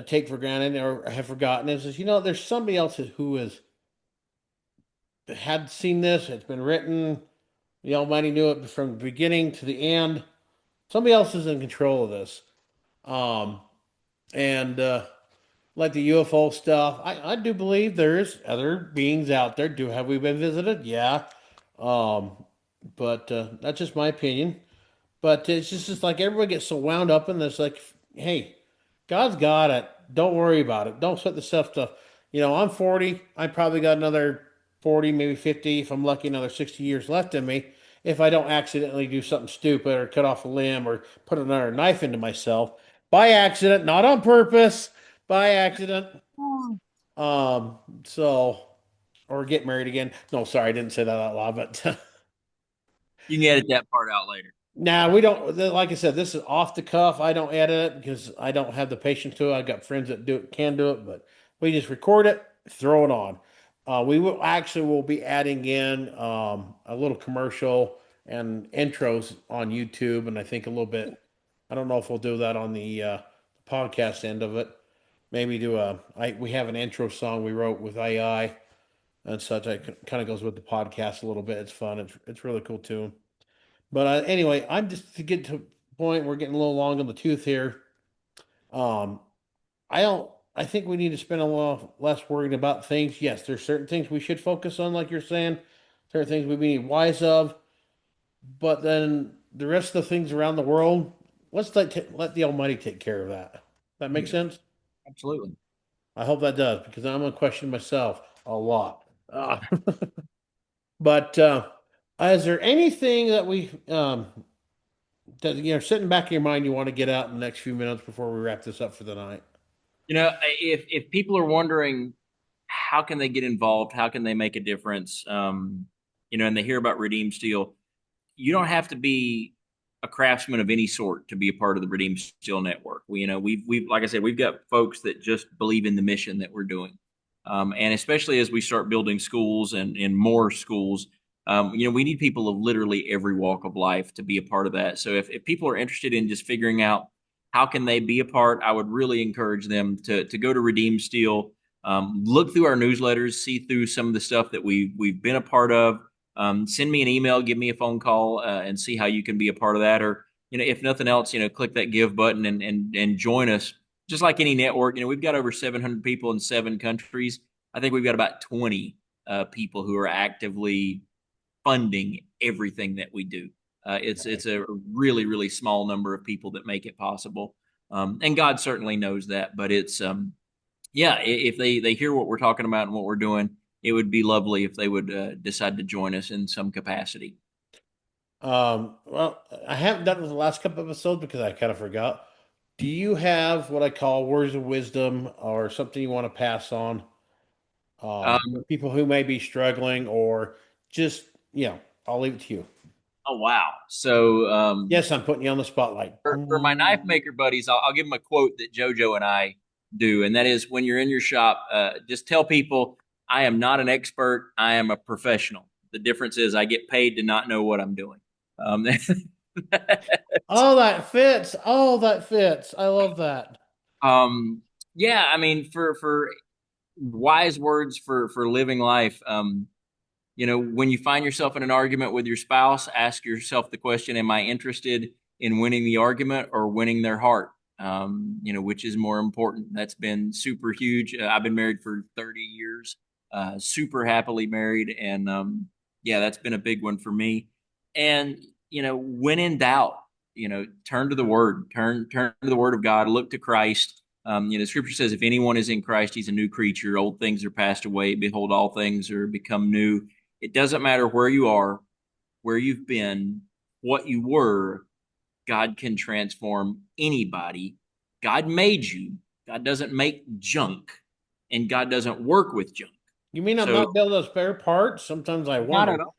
take for granted or have forgotten is there's somebody else who has had seen this. It's been written. The Almighty knew it from the beginning to the end. Somebody else is in control of this. Um, and like the UFO stuff, I do believe there's other beings out there. Have we been visited? Yeah. Um, but that's just my opinion. But it's just like everybody gets so wound up in this, like, hey, God's got it. Don't worry about it. Don't sweat the stuff. I'm 40. I probably got another 40, maybe 50, if I'm lucky, another 60 years left in me. If I don't accidentally do something stupid or cut off a limb or put another knife into myself by accident, not on purpose, by accident. Um, so, or get married again. No, sorry, I didn't say that out loud, but you can edit that part out later. Nah, we don't. Like I said, this is off the cuff. I don't edit it because I don't have the patience to it. I got friends that can do it, but we just record it, throw it on. We will be adding in a little commercial and intros on YouTube, and I think a little bit. I don't know if we'll do that on the podcast end of it. Maybe do we have an intro song we wrote with AI and such. I kind of goes with the podcast a little bit. It's fun. It's really cool too. But anyway, I'm just to get to the point. We're getting a little long on the tooth here. Um, I don't. I think we need to spend a little less worried about things. Yes, there's certain things we should focus on, like you're saying. Certain things we be wise of. But then the rest of the things around the world, let the Almighty take care of that. That makes Yeah, sense. absolutely. I hope that does because I'm gonna question myself a lot. But is there anything that sitting back in your mind you want to get out in the next few minutes before we wrap this up for the night? If people are wondering how can they get involved, how can they make a difference, and they hear about Redeem Steel, you don't have to be a craftsman of any sort to be a part of the Redeem Steel Network. We've like I said, we've got folks that just believe in the mission that we're doing, and especially as we start building schools and more schools, we need people of literally every walk of life to be a part of that. So if people are interested in just figuring out how can they be a part, I would really encourage them to go to Redeem Steel, look through our newsletters, see through some of the stuff that we've been a part of. Send me an email, give me a phone call, and see how you can be a part of that. Or if nothing else, click that give button and join us. Just like any network, we've got over 700 people in 7 countries. I think we've got about 20 people who are actively funding everything that we do. It's a really really small number of people that make it possible, and God certainly knows that. But it's yeah, if they hear what we're talking about and what we're doing, it would be lovely if they would decide to join us in some capacity. Well, I haven't done it the last couple episodes because I kind of forgot. Do you have what I call words of wisdom or something you want to pass on Um, People who may be struggling or just, I'll leave it to you. oh wow. So Yes, I'm putting you on the spotlight. for my knife maker buddies, I'll give them a quote that JoJo and I do, and that is when you're in your shop, just tell people, I am not an expert, I am a professional. The difference is I get paid to not know what I'm doing. Um, Oh, that fits. Oh, that fits. I love that. um, yeah, I mean, for wise words for living life, when you find yourself in an argument with your spouse, ask yourself the question, am I interested in winning the argument or winning their heart? Which is more important? That's been super huge. I've been married for 30 years, super happily married. And yeah, that's been a big one for me. And, when in doubt, turn to the word, turn to the word of God, look to Christ. Scripture says, if anyone is in Christ, he's a new creature. Old things are passed away. Behold, all things are become new. It doesn't matter where you are, where you've been, what you were. God can transform anybody. God made you. God doesn't make junk, and God doesn't work with junk. You mean I'm So not building a spare part? Sometimes I not wonder. at all.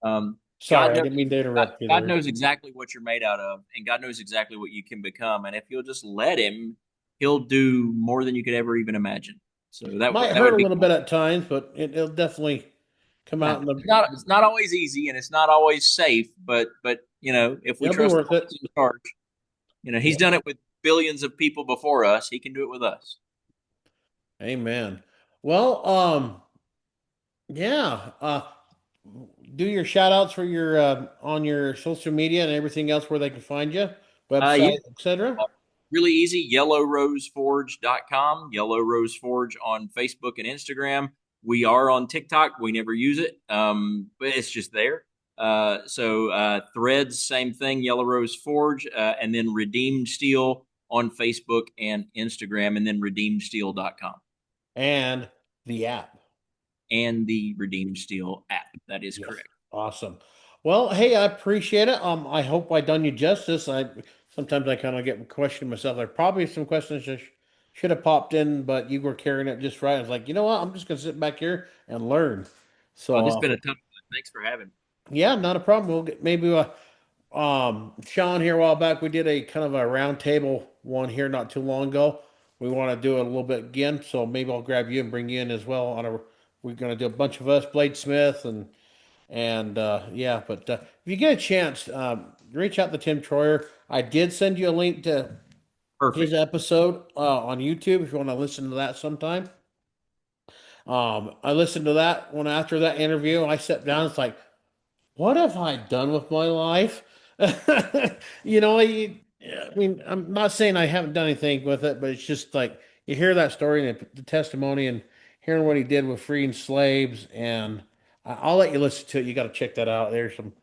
Um, Sorry, God I knows didn't mean to interrupt you God there. knows exactly what you're made out of, and God knows exactly what you can become. And if you'll just let Him, He'll do more than you could ever even imagine. So Might that hurt would a be little bit at times, but it'll definitely come yeah. out in the. It's not always easy, and it's not always safe. But if we It'll be trust the worth one it. that's in charge, He's Yeah. done it with billions of people before us. He can do it with us. Amen. Well, yeah. Do your shout outs for your on your social media and everything else where they can find you, Yeah, website, etc. really easy. YellowRoseForge.com, Yellow Rose Forge on Facebook and Instagram. We are on TikTok. We never use it, but it's just there. Threads, same thing, Yellow Rose Forge, and then Redeemed Steel on Facebook and Instagram, and then redeemedsteel.com And the app. and the Redeemed Steel app. That is Yes. correct. Awesome. Well, hey, I appreciate it. I hope I done you justice. I sometimes I kind of get questioning myself. There probably some questions that should have popped in, but you were carrying it just right. I was like, you know what? I'm just gonna sit back here and learn. Oh, So this has been a tough one. Thanks for having me. yeah, not a problem. We'll get maybe Sean here a while back. We did a kind of a round table one here not too long ago. We want to do it a little bit again, so maybe I'll grab you and bring you in as well. We're gonna do a bunch of us, Bladesmith and yeah, but if you get a chance, reach out to Tim Troyer. I did send you a link to his Perfect. episode on YouTube if you want to listen to that sometime. I listened to that one after that interview. I sat down. It's like, what have I done with my life? You know, I mean, I'm not saying I haven't done anything with it, but it's just like you hear that story and the testimony and hearing what he did with freeing slaves. And I'll let you listen to it. You got to check that out. There's some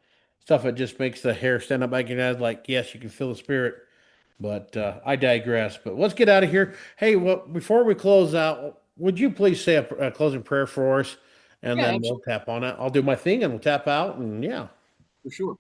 stuff that just makes the hair stand up back in your head. Like, yes, you can feel the spirit. But I digress. But let's get out of here. Hey, well, before we close out, would you please say a closing prayer for us, and Yeah, then we'll absolutely. tap on it. I'll do my thing, and we'll tap out, and yeah. For sure.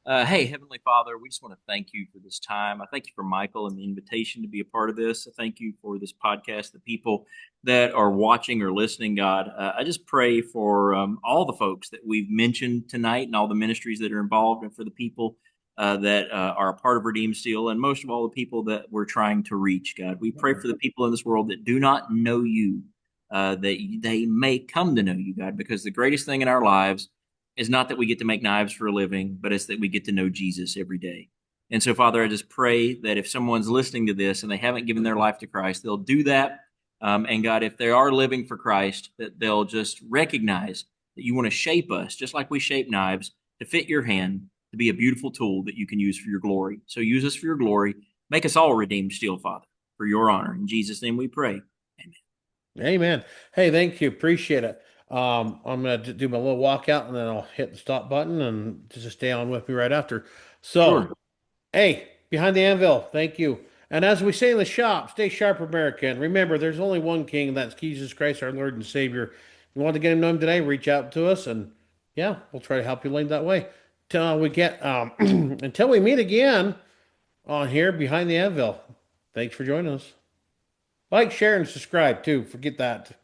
Hey, Heavenly Father, we just want to thank you for this time. I thank you for Michael and the invitation to be a part of this. I thank you for this podcast, the people that are watching or listening, God. I just pray for all the folks that we've mentioned tonight and all the ministries that are involved, and for the people that are a part of Redeem Steel, and most of all, the people that we're trying to reach, God. We pray for the people in this world that do not know you, that they may come to know you, God, because the greatest thing in our lives is not that we get to make knives for a living, but it's that we get to know Jesus every day. And so, Father, I just pray that if someone's listening to this and they haven't given their life to Christ, they'll do that. And God, if they are living for Christ, that they'll just recognize that you want to shape us, just like we shape knives, to fit your hand, to be a beautiful tool that you can use for your glory. So use us for your glory. Make us all redeemed still, Father, for your honor. In Jesus' name we pray. Amen. Amen. Hey, thank you. Appreciate it. I'm gonna do my little walkout and then I'll hit the stop button and just stay on with me right after. So, Sure. hey, behind the anvil, thank you. And as we say in the shop, stay sharp, America. And remember, there's only one King, and that's Jesus Christ, our Lord and Savior. You want to get him known today? Reach out to us, and yeah, we'll try to help you lead that way. Till we get until we meet again on here behind the anvil. Thanks for joining us. Like, share, and subscribe too. Forget that.